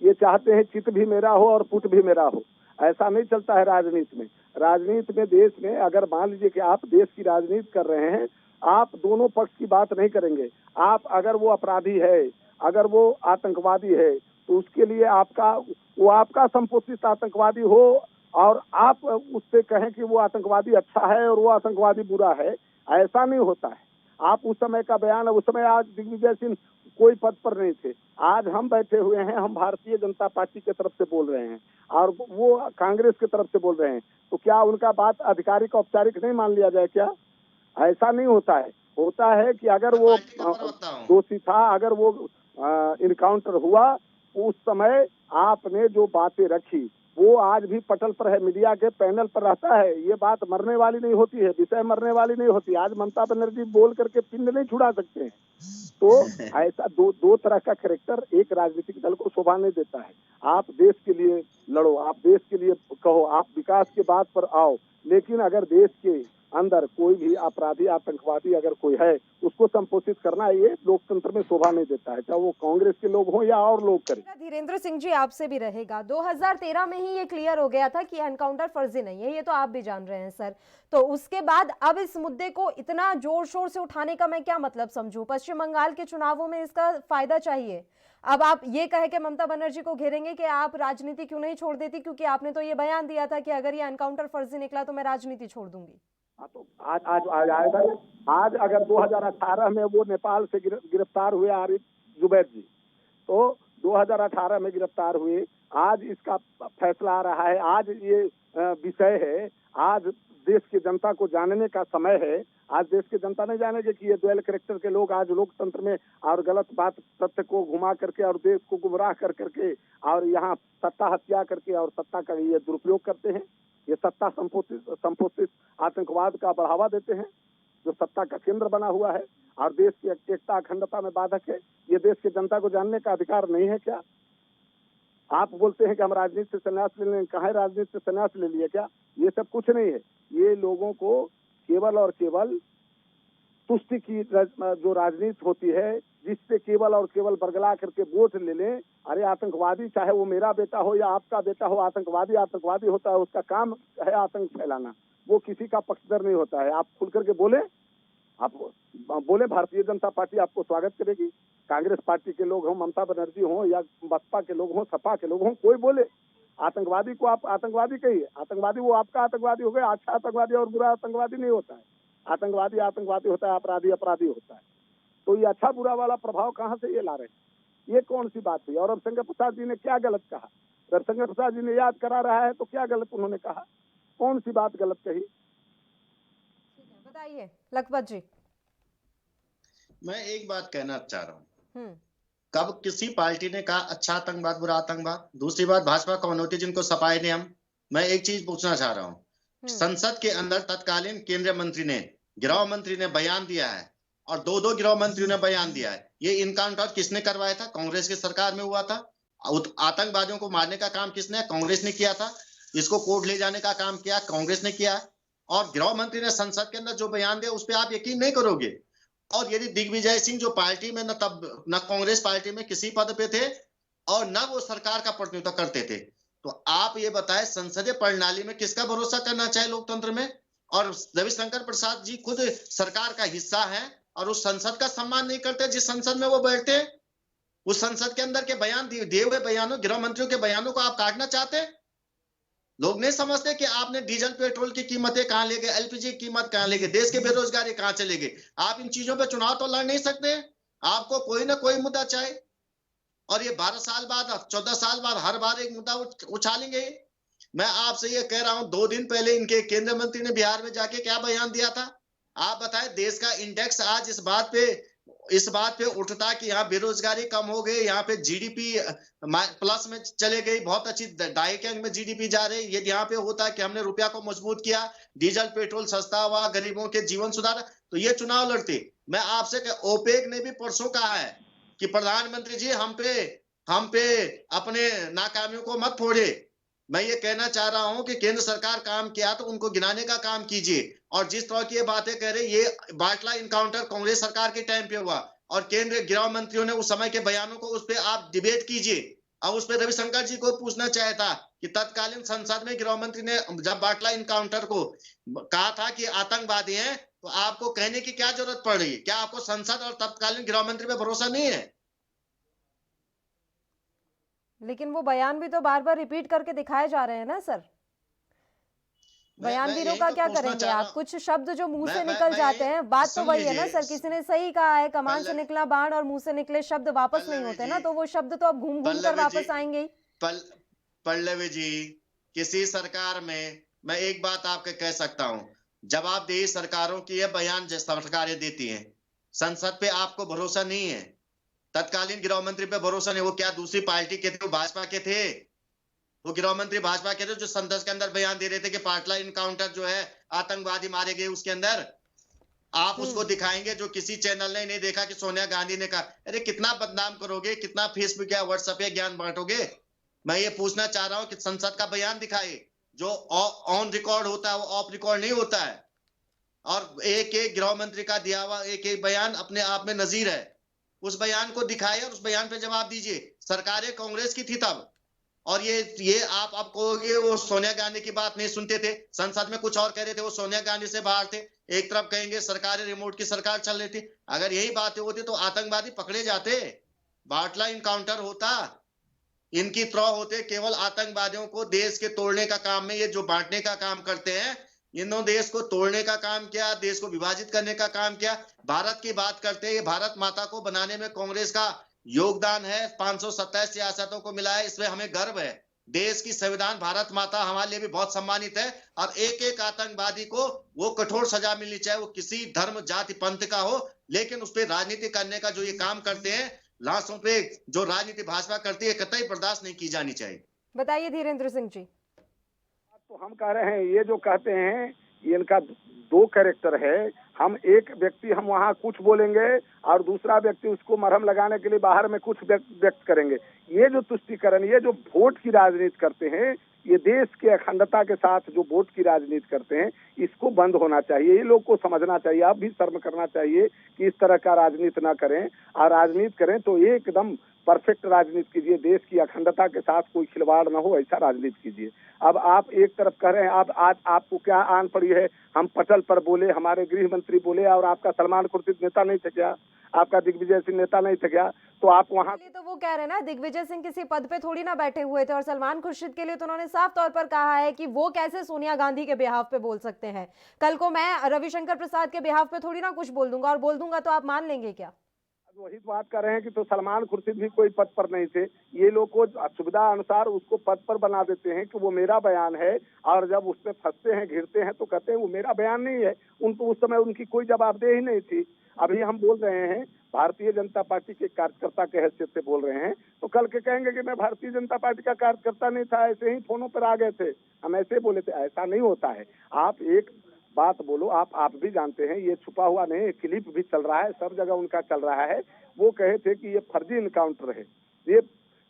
ये चाहते हैं चित भी मेरा हो और पुट भी मेरा हो। ऐसा नहीं चलता है राजनीति में। राजनीति में, देश में, अगर मान लीजिए कि आप देश की राजनीति कर रहे हैं, आप दोनों पक्ष की बात नहीं करेंगे। आप अगर वो अपराधी है, अगर वो आतंकवादी है, तो उसके लिए आपका संपोषित आतंकवादी हो और आप उससे कहें कि वो आतंकवादी अच्छा है और वो आतंकवादी बुरा है, ऐसा नहीं होता है। आप उस समय का बयान, उस समय आज दिग्विजय सिंह कोई पद पर नहीं थे, आज हम बैठे हुए हैं, हम भारतीय जनता पार्टी की तरफ से बोल रहे हैं और वो कांग्रेस की तरफ से बोल रहे हैं, तो क्या उनका बात आधिकारिक औपचारिक नहीं मान लिया जाए क्या? ऐसा नहीं होता है। होता है कि अगर वो दोषी था, अगर वो इनकाउंटर हुआ, उस समय आपने जो बातें रखी वो आज भी पटल पर है, मीडिया के पैनल पर रहता है। ये बात मरने वाली नहीं होती है, विषय मरने वाली नहीं होती। आज ममता बनर्जी बोल करके पिंड नहीं छुड़ा सकते हैं। तो ऐसा दो तरह का कैरेक्टर एक राजनीतिक दल को शोभा नहीं देता है। आप देश के लिए लड़ो, आप देश के लिए कहो, आप विकास के बात पर आओ, लेकिन अगर देश के अंदर कोई भी अपराधी, आतंकवादी अगर कोई है, उसको संपोषित करना ये लोकतंत्र में शोभा नहीं देता है, चाहे वो कांग्रेस के लोग हों या और लोग करें। धीरेन्द्र सिंह जी, आपसे भी रहेगा। 2013 में ही ये क्लियर हो गया था कि एनकाउंटर फर्जी नहीं है, ये तो आप भी जान रहे हैं सर। तो उसके बाद अब इस मुद्दे को इतना जोर शोर से उठाने का मैं क्या मतलब समझूं? पश्चिम बंगाल के चुनावों में इसका फायदा चाहिए। अब आप ये कहे कि ममता बनर्जी को घेरेंगे कि आप राजनीति क्यों नहीं छोड़ देती, क्योंकि आपने तो ये बयान दिया था कि अगर ये एनकाउंटर फर्जी निकला तो मैं राजनीति छोड़ दूंगी। तो आज आएगा। आज अगर 2018 में वो नेपाल से गिरफ्तार हुए आरिफ जुबैर जी, तो 2018 में गिरफ्तार हुए, आज इसका फैसला आ रहा है, आज ये विषय है, आज देश की जनता को जानने का समय है। आज देश की जनता नहीं जानेगी कि ये डुअल कैरेक्टर के लोग आज लोकतंत्र में और गलत बात तथ्य को घुमा करके और देश को गुमराह कर करके और यहाँ सत्ता हत्या करके और सत्ता का ये दुरुपयोग करते हैं। ये सत्ता संपोषित आतंकवाद का बढ़ावा देते हैं, जो सत्ता का केंद्र बना हुआ है और देश की एकता अखंडता में बाधक है। ये देश की जनता को जानने का अधिकार नहीं है क्या? आप बोलते हैं कि हम राजनीति से संन्यास ले लें, कहाँ राजनीति से संन्यास ले लिए क्या? ये सब कुछ नहीं है। ये लोगों को केवल और केवल तुष्टि की जो राजनीति होती है, जिससे केवल और केवल बरगला करके वोट ले लें। अरे आतंकवादी, चाहे वो मेरा बेटा हो या आपका बेटा हो, आतंकवादी होता है, उसका काम है आतंक फैलाना, वो किसी का पक्षधर नहीं होता है। आप खुल करके बोले, आप बोले, भारतीय जनता पार्टी आपको स्वागत करेगी। कांग्रेस पार्टी के लोग हों, ममता बनर्जी हों या बसपा के लोग हों, सपा के लोग हों, कोई बोले, आतंकवादी को आप आतंकवादी कहिए। आतंकवादी वो आपका आतंकवादी हो गया। अच्छा आतंकवादी और बुरा आतंकवादी नहीं होता है। आतंकवादी आतंकवादी होता है, अपराधी अपराधी होता है। तो ये अच्छा बुरा वाला प्रभाव कहाँ से ये ला रहे हैं? ये कौन सी बात हुई? और रविशंकर प्रसाद जी ने क्या गलत कहा? रविशंकर प्रसाद जी ने याद करा रहा है तो क्या गलत उन्होंने कहा? कौन सी बात गलत कही? बताइए लखपत जी। मैं एक बात कहना चाह रहा हूँ, कब किसी पार्टी ने कहा अच्छा आतंकवाद बुरा आतंकवाद? दूसरी बात, भाजपा कौन होती है जिनको सफाई ने हम? मैं एक चीज पूछना चाह रहा हूँ, संसद के अंदर तत्कालीन केंद्रीय मंत्री ने, गृह मंत्री ने बयान दिया है और दो गृह मंत्रियों ने बयान दिया है। ये इनकाउंटर किसने करवाया था? कांग्रेस की सरकार में हुआ था। आतंकवादियों को मारने का काम किसने? कांग्रेस ने किया था। इसको कोर्ट ले जाने का काम किया कांग्रेस ने किया। और गृह मंत्री ने संसद के अंदर जो बयान दिया उस पर आप यकीन नहीं करोगे। और यदि दिग्विजय सिंह जो पार्टी में न कांग्रेस पार्टी में किसी पद पे थे और न वो सरकार का प्रतिनिधित्व करते थे, तो आप ये बताएं संसदीय प्रणाली में किसका भरोसा करना चाहिए लोकतंत्र में? और रविशंकर प्रसाद जी खुद सरकार का हिस्सा है और उस संसद का सम्मान नहीं करते जिस संसद में वो बैठते। उस संसद के अंदर के बयान दिए हुए बयानों, गृह मंत्रियों के बयानों को आप काटना चाहते हैं। लोग नहीं समझते कि आपने डीजल पेट्रोल की कीमतें कहां ले गए, एलपीजी की कीमत कहां ले गए, देश के बेरोजगारी कहां चले गए। आप इन चीजों पे चुनाव तो लड़ नहीं सकते। आपको कोई ना कोई मुद्दा चाहिए और ये 12 साल बाद, 14 साल बाद हर बार एक मुद्दा उछालेंगे। मैं आपसे ये कह रहा हूं, 2 दिन पहले इनके केंद्रीय मंत्री ने बिहार में जाके क्या बयान दिया था? आप बताएं, देश का इंडेक्स आज इस बात पे उठता कि यहाँ बेरोजगारी कम हो गई, यहाँ पे जीडीपी प्लस में चले गई, बहुत अच्छी दहाई के अंक में जीडीपी जा रही। ये यहाँ पे होता है कि हमने रुपया को मजबूत किया, डीजल पेट्रोल सस्ता हुआ, गरीबों के जीवन सुधारा, तो ये चुनाव लड़ते। मैं आपसे ओपेक ने भी परसों कहा है कि प्रधानमंत्री जी हम पे अपने नाकामियों को मत फोड़े। मैं ये कहना चाह रहा हूं कि केंद्र सरकार काम किया तो उनको गिनाने का काम कीजिए, और जिस तरह की ये बातें कह रहे, ये बाटला इनकाउंटर कांग्रेस सरकार के टाइम पे हुआ और केंद्रीय गृह मंत्रियों ने उस समय के बयानों को उस पर आप डिबेट कीजिए। अब उस पर रविशंकर जी को पूछना चाहता कि तत्कालीन संसद में गृह मंत्री ने जब बाटला इनकाउंटर को कहा था कि आतंकवादी हैं, तो आपको कहने की क्या जरूरत पड़ रही है? क्या आपको संसद और तत्कालीन गृह मंत्री पे भरोसा नहीं है? लेकिन वो बयान भी तो बार बार रिपीट करके दिखाए जा रहे हैं ना सर। बयानवीरों का क्या करेंगे आप? कुछ शब्द जो मुंह से निकल जाते हैं, बात तो वही है ना सर, किसी ने सही कहा है, कमान से निकला बाण और मुंह से निकले शब्द वापस नहीं होते ना, तो वो शब्द तो अब घूम घूम कर वापस आएंगे ही। पल्लवी जी, किसी सरकार में मैं एक बात आपके कह सकता हूं, जवाबदेही सरकारों की ये बयान सरकारें देती हैं, संसद पे आपको भरोसा नहीं है, तत्कालीन गृह मंत्री पे भरोसा नहीं। वो क्या दूसरी पार्टी के थे? वो भाजपा के थे। वो गृह मंत्री भाजपा के थे जो संसद के अंदर बयान दे रहे थे कि बाटला इनकाउंटर जो है आतंकवादी मारे गए, उसके अंदर आप उसको दिखाएंगे जो किसी चैनल ने नहीं देखा कि सोनिया गांधी ने कहा। अरे कितना बदनाम करोगे, कितना फेसबुक या व्हाट्सएप या ज्ञान बांटोगे? मैं ये पूछना चाह रहा हूं कि संसद का बयान दिखाए, जो ऑन रिकॉर्ड होता है वो ऑफ रिकॉर्ड नहीं होता है, और एक एक गृह मंत्री का दिया हुआ एक एक बयान अपने आप में नजीर है। उस बयान को दिखाए और उस बयान पे जवाब दीजिए। सरकारें कांग्रेस की थी तब, और ये आप कहोगे वो सोनिया गांधी की बात नहीं सुनते थे, संसद में कुछ और कह रहे थे, वो सोनिया गांधी से बाहर थे। एक तरफ कहेंगे सरकारें रिमोट की सरकार चल रही थी। अगर यही बातें होती तो आतंकवादी पकड़े जाते, बाटला इनकाउंटर होता, इनकी तरह होते। केवल आतंकवादियों को देश के तोड़ने का काम में ये जो बांटने का काम करते हैं, इन्होंने देश को तोड़ने का काम किया, देश को विभाजित करने का काम किया। भारत की बात करते हैं, ये भारत माता को बनाने में कांग्रेस का योगदान है, 527 सियासतों को मिला है, इसमें हमें गर्व है। देश की संविधान भारत माता हमारे लिए भी बहुत सम्मानित है, और एक एक आतंकवादी को वो कठोर सजा मिलनी चाहिए, वो किसी धर्म जाति पंथ का हो, लेकिन उस पर राजनीति करने का जो ये काम करते हैं, लाशों पे जो राजनीति भाजपा करती है, कतई बर्दाश्त नहीं की जानी चाहिए। बताइए धीरेन्द्र सिंह जी। तो हम कह रहे हैं, ये जो कहते हैं इनका 2 कैरेक्टर है। हम एक व्यक्ति हम वहाँ कुछ बोलेंगे और दूसरा व्यक्ति उसको मरहम लगाने के लिए बाहर में कुछ व्यक्त करेंगे। ये जो तुष्टीकरण, ये जो वोट की राजनीति करते हैं, ये देश के अखंडता के साथ जो वोट की राजनीति करते हैं, इसको बंद होना चाहिए। ये लोग को समझना चाहिए, आप भी शर्म करना चाहिए कि इस तरह का राजनीति ना करें, और राजनीति करें तो एकदम परफेक्ट राजनीति कीजिए, देश की अखंडता के साथ कोई खिलवाड़ ना हो, ऐसा राजनीति कीजिए। अब आप एक तरफ कह रहे हैं, आप आज आपको क्या आन पड़ी है, हम पटल पर बोले, हमारे गृह मंत्री बोले, और आपका सलमान खुर्शीद नेता नहीं था क्या, आपका दिग्विजय सिंह नेता नहीं था क्या? तो आप वहाँ तो वो कह रहे हैं ना, दिग्विजय सिंह किसी पद पे थोड़ी ना बैठे हुए थे, और सलमान खुर्शीद के लिए तो उन्होंने साफ तौर पर कहा है कि वो कैसे सोनिया गांधी के बिहाफ पे बोल सकते हैं। कल को मैं रविशंकर प्रसाद के बिहाफ पे थोड़ी ना कुछ बोल दूंगा, और बोल दूंगा तो आप मान लेंगे क्या? वही बात कर रहे हैं कि तो सलमान खुर्शीद भी कोई पद पर नहीं थे। ये लोग को सुविधा अनुसार उसको पद पर बना देते हैं कि वो मेरा बयान है, और जब उसमें फंसते हैं, घिरते हैं, तो कहते हैं वो मेरा बयान नहीं है। उनको उस समय उनकी कोई जवाबदेही नहीं थी। अभी हम बोल रहे हैं, भारतीय जनता पार्टी के कार्यकर्ता के हैसियत से बोल रहे हैं, तो कल के कहेंगे कि मैं भारतीय जनता पार्टी का कार्यकर्ता नहीं था, ऐसे ही फोनों पर आ गए थे, हम ऐसे बोले थे। ऐसा नहीं होता है। आप एक बात बोलो, आप भी जानते हैं, ये छुपा हुआ नहीं, क्लिप भी चल रहा है, सब जगह उनका चल रहा है। वो कहे थे कि ये फर्जी इनकाउंटर है,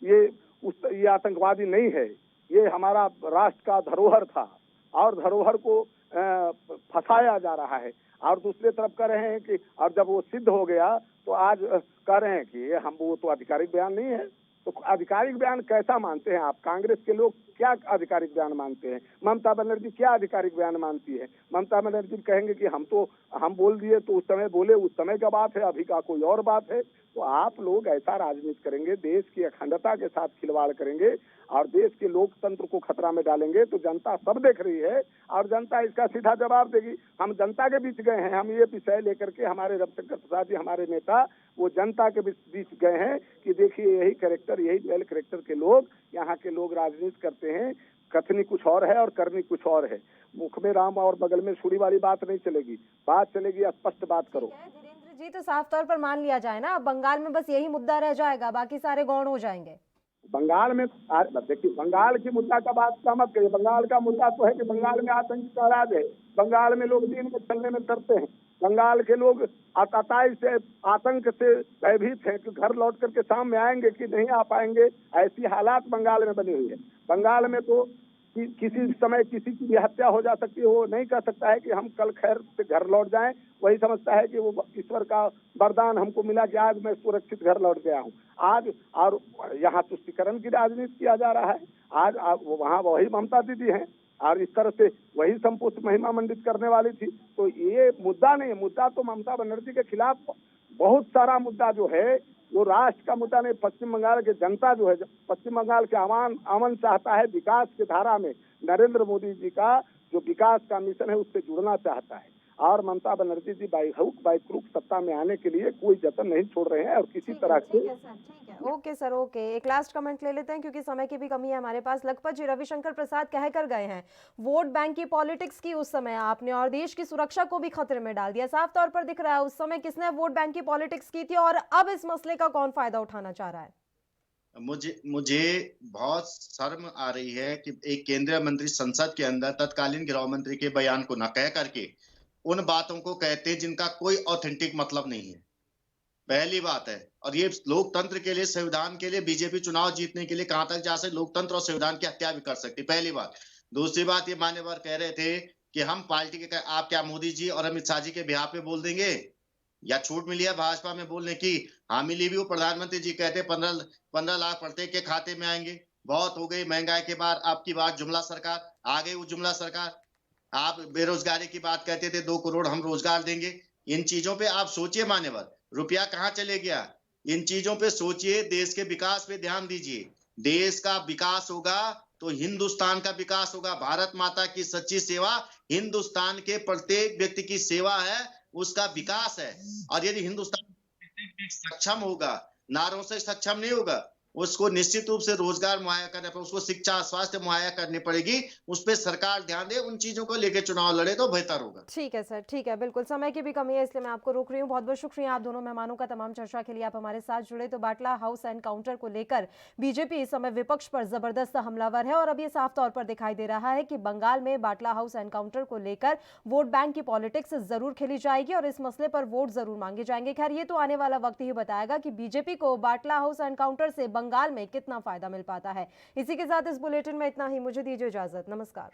ये आतंकवादी नहीं है, ये हमारा राष्ट्र का धरोहर था, और धरोहर को फंसाया जा रहा है। और दूसरे तरफ कह रहे हैं कि और जब वो सिद्ध हो गया तो आज कह रहे हैं कि हम वो तो आधिकारिक बयान नहीं है। तो आधिकारिक बयान कैसा मानते हैं आप? कांग्रेस के लोग क्या आधिकारिक बयान मानते हैं? ममता बनर्जी क्या आधिकारिक बयान मानती है? ममता बनर्जी कहेंगे कि हम बोल दिए तो उस समय बोले, उस समय का बात है, अभी का कोई और बात है। तो आप लोग ऐसा राजनीति करेंगे, देश की अखंडता के साथ खिलवाड़ करेंगे और देश के लोकतंत्र को खतरा में डालेंगे, तो जनता सब देख रही है और जनता इसका सीधा जवाब देगी। हम जनता के बीच गए हैं, हम ये विषय लेकर के, हमारे रविशंकर प्रसाद जी हमारे नेता वो जनता के बीच गए हैं कि देखिए यही कैरेक्टर, यही वेल कैरेक्टर के लोग, यहाँ के लोग राजनीति करते हैं, कथनी कुछ और है और करनी कुछ और है। मुख में राम और बगल में छुरी वाली बात नहीं चलेगी, बात चलेगी स्पष्ट बात करो। धीरेन्द्र जी, तो साफ तौर पर मान लिया जाए ना, बंगाल में बस यही मुद्दा रह जाएगा, बाकी सारे गौण हो जाएंगे। बंगाल में देखिए, बंगाल की मुद्दा का बात का मत करिए। बंगाल का मुद्दा तो है कि बंगाल में आतंक का राज है, बंगाल में लोग दिन में चलने में डरते हैं, बंगाल के लोग आतताई से आतंक से भयभीत हैं कि घर लौट करके शाम में आएंगे कि नहीं आ पाएंगे। ऐसी हालात बंगाल में बनी हुई है। बंगाल में तो किसी समय किसी की भी हत्या हो जा सकती है, वो नहीं कह सकता है कि हम कल खैर से घर लौट जाएं, वही समझता है कि वो ईश्वर का वरदान हमको मिला कि आज मैं सुरक्षित घर लौट गया हूँ। आज और यहाँ तुष्टीकरण की राजनीति किया जा रहा है। आज वहाँ वही ममता दीदी हैं और इस तरह से वही संपुष्ट महिमा मंडित करने वाली थी। तो ये मुद्दा नहीं है, मुद्दा तो ममता बनर्जी के खिलाफ बहुत सारा मुद्दा जो है वो राष्ट्र का मुद्दा नहीं। पश्चिम बंगाल की जनता जो है, पश्चिम बंगाल के अमन चाहता है, विकास की धारा में नरेंद्र मोदी जी का जो विकास का मिशन है उससे जुड़ना चाहता है। और ममता बनर्जी जी बाई हुक बाई क्रूक सत्ता में आने के लिए कोई जतन नहीं छोड़ रहे हैं और किसी तरह से। ओके सर, ओके, एक लास्ट कमेंट ले लेते हैं क्योंकि समय की भी कमी है हमारे पास। लखपत जी, रविशंकर प्रसाद कह कर गए हैं वोट बैंक की पॉलिटिक्स की उस समय आपने और देश की सुरक्षा को भी खतरे में डाल दिया। साफ तौर पर दिख रहा है उस समय किसने वोट बैंक की पॉलिटिक्स की थी और अब इस मसले का कौन फायदा उठाना चाह रहा है। मुझे बहुत शर्म आ रही है कि एक केंद्रीय मंत्री संसद के अंदर तत्कालीन गृह मंत्री के बयान को न कह करके उन बातों को कहते हैं जिनका कोई ऑथेंटिक मतलब नहीं है। पहली बात है, और ये लोकतंत्र के लिए, संविधान के लिए, बीजेपी चुनाव जीतने के लिए कहां तक जा सकती, लोकतंत्र और संविधान की हत्या भी कर सकती, पहली बात। दूसरी बात, ये मान्यवर कह रहे थे कि हम पार्टी के, आप क्या मोदी जी और अमित शाह जी के बिहाफ पे बोल देंगे या छूट मिली है भाजपा में बोलने की? हाँ मिली भी। वो प्रधानमंत्री जी कहते 15 लाख प्रत्येक के खाते में आएंगे। बहुत हो गई महंगाई के बाद आपकी बात जुमला सरकार, आ गई वो जुमला सरकार। आप बेरोजगारी की बात कहते थे 2 करोड़ हम रोजगार देंगे। इन चीजों पे आप सोचिए मान्यवर, रुपया कहाँ चले गया? इन चीजों पे सोचिए, देश के विकास पे ध्यान दीजिए। देश का विकास होगा तो हिंदुस्तान का विकास होगा। भारत माता की सच्ची सेवा हिंदुस्तान के प्रत्येक व्यक्ति की सेवा है, उसका विकास है। और यदि हिंदुस्तान सक्षम होगा, नारों से सक्षम नहीं होगा, उसको निश्चित रूप से रोजगार मुहैया करने पर, उसको शिक्षा स्वास्थ्य मुहैया करनी पड़ेगी। उस पर सरकार ध्यान दे, उन चीजों को लेकर चुनाव लड़े तो बेहतर होगा। ठीक है सर, ठीक है, बिल्कुल समय की भी कमी है इसलिए मैं आपको रोक रही हूँ। बहुत बहुत शुक्रिया आप दोनों मेहमानों का तमाम चर्चा के लिए आप हमारे साथ जुड़े। तो बाटला हाउस एनकाउंटर को लेकर बीजेपी इस समय विपक्ष पर जबरदस्त हमलावर है और अब ये साफ तौर पर दिखाई दे रहा है कि बंगाल में बाटला हाउस एनकाउंटर को लेकर वोट बैंक की पॉलिटिक्स जरूर खेली जाएगी और इस मसले पर वोट जरूर मांगे जाएंगे। खैर, ये तो आने वाला वक्त ही बताएगा कि बीजेपी को बाटला हाउस एनकाउंटर से बंगाल में कितना फायदा मिल पाता है। इसी के साथ इस बुलेटिन में इतना ही। मुझे दीजिए इजाजत। नमस्कार।